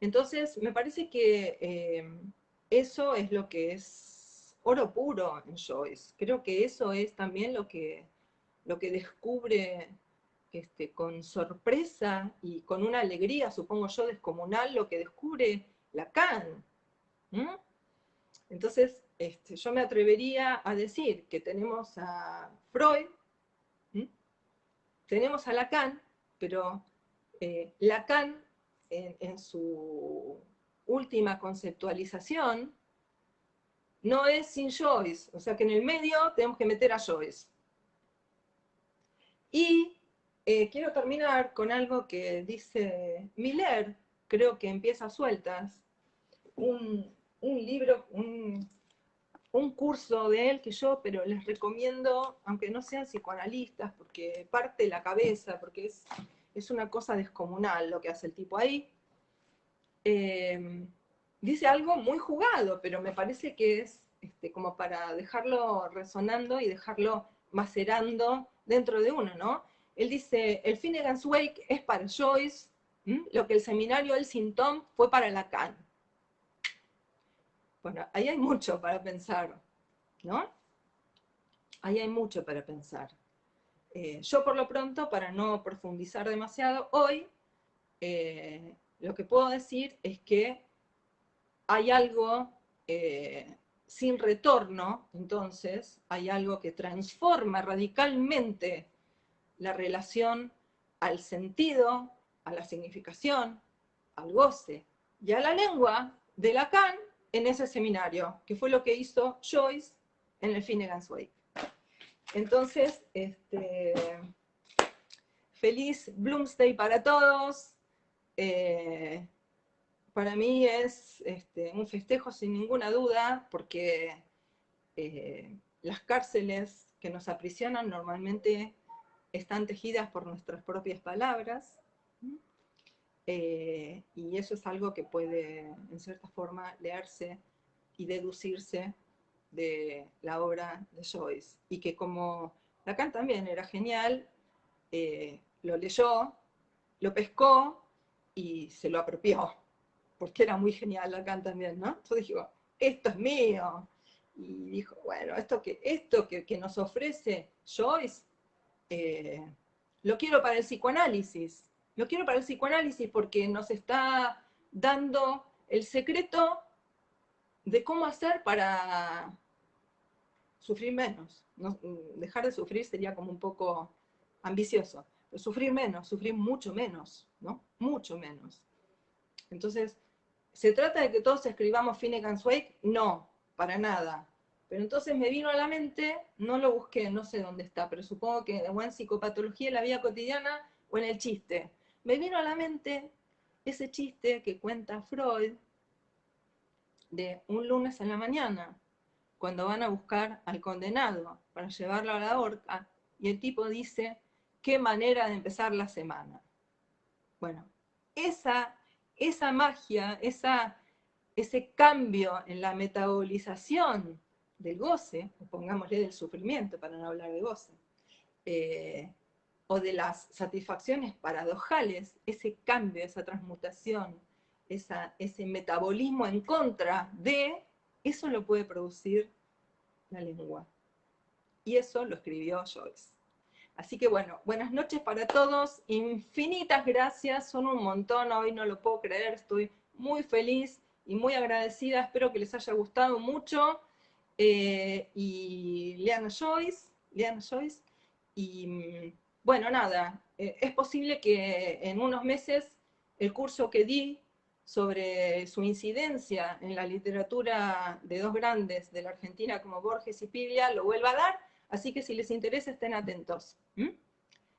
Entonces, me parece que eso es lo que es oro puro en Joyce. Creo que eso es también lo que descubre con sorpresa y con una alegría, supongo yo, descomunal, lo que descubre Lacan. ¿Mm? Entonces, yo me atrevería a decir que tenemos a Freud, ¿Mm? Tenemos a Lacan, pero Lacan en su última conceptualización no es sin Joyce, o sea que en el medio tenemos que meter a Joyce. Y quiero terminar con algo que dice Miller, creo que empieza a sueltas, un libro, un curso de él que yo, pero les recomiendo, aunque no sean psicoanalistas, porque parte la cabeza, porque es una cosa descomunal lo que hace el tipo ahí. Dice algo muy jugado, pero me parece que es como para dejarlo resonando y dejarlo macerando dentro de uno, ¿no? Él dice, el Finnegan's Wake es para Joyce, lo que el seminario El Symptom fue para Lacan. Bueno, ahí hay mucho para pensar, ¿no? Ahí hay mucho para pensar. Yo por lo pronto, para no profundizar demasiado, hoy lo que puedo decir es que hay algo sin retorno, entonces hay algo que transforma radicalmente la relación al sentido, a la significación, al goce y a la lengua de Lacan en ese seminario, que fue lo que hizo Joyce en el Finnegan's Wake. Entonces, feliz Bloomsday para todos. Para mí es un festejo sin ninguna duda, porque las cárceles que nos aprisionan normalmente están tejidas por nuestras propias palabras, y eso es algo que puede, en cierta forma, leerse y deducirse de la obra de Joyce, y que como Lacan también era genial, lo leyó, lo pescó y se lo apropió, porque era muy genial Lacan también, ¿no? Entonces dijo, esto es mío. Y dijo, bueno, esto que nos ofrece Joyce, lo quiero para el psicoanálisis. Lo quiero para el psicoanálisis porque nos está dando el secreto de cómo hacer para sufrir menos. No, dejar de sufrir sería como un poco ambicioso, pero sufrir menos, sufrir mucho menos, ¿no? Mucho menos. Entonces, ¿se trata de que todos escribamos Finnegan's Wake? No, para nada. Pero entonces me vino a la mente, no lo busqué, no sé dónde está, pero supongo que o en Psicopatología de la Vida Cotidiana o en el chiste. Me vino a la mente ese chiste que cuenta Freud de un lunes en la mañana, cuando van a buscar al condenado para llevarlo a la horca, y el tipo dice, qué manera de empezar la semana. Bueno, esa magia, ese cambio en la metabolización del goce, o pongámosle del sufrimiento para no hablar de goce, o de las satisfacciones paradojales, ese cambio, esa transmutación, ese metabolismo en contra de, eso lo puede producir la lengua. Y eso lo escribió Joyce. Así que bueno, buenas noches para todos, infinitas gracias, son un montón, hoy no lo puedo creer, estoy muy feliz y muy agradecida, espero que les haya gustado mucho, y lean a Joyce, y bueno, nada, es posible que en unos meses el curso que di sobre su incidencia en la literatura de dos grandes de la Argentina como Borges y Piglia lo vuelva a dar, así que si les interesa estén atentos.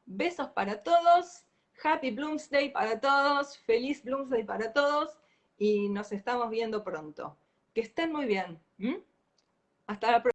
Besos para todos, Happy Bloomsday para todos, feliz Bloomsday para todos, y nos estamos viendo pronto. Que estén muy bien. Hasta la próxima.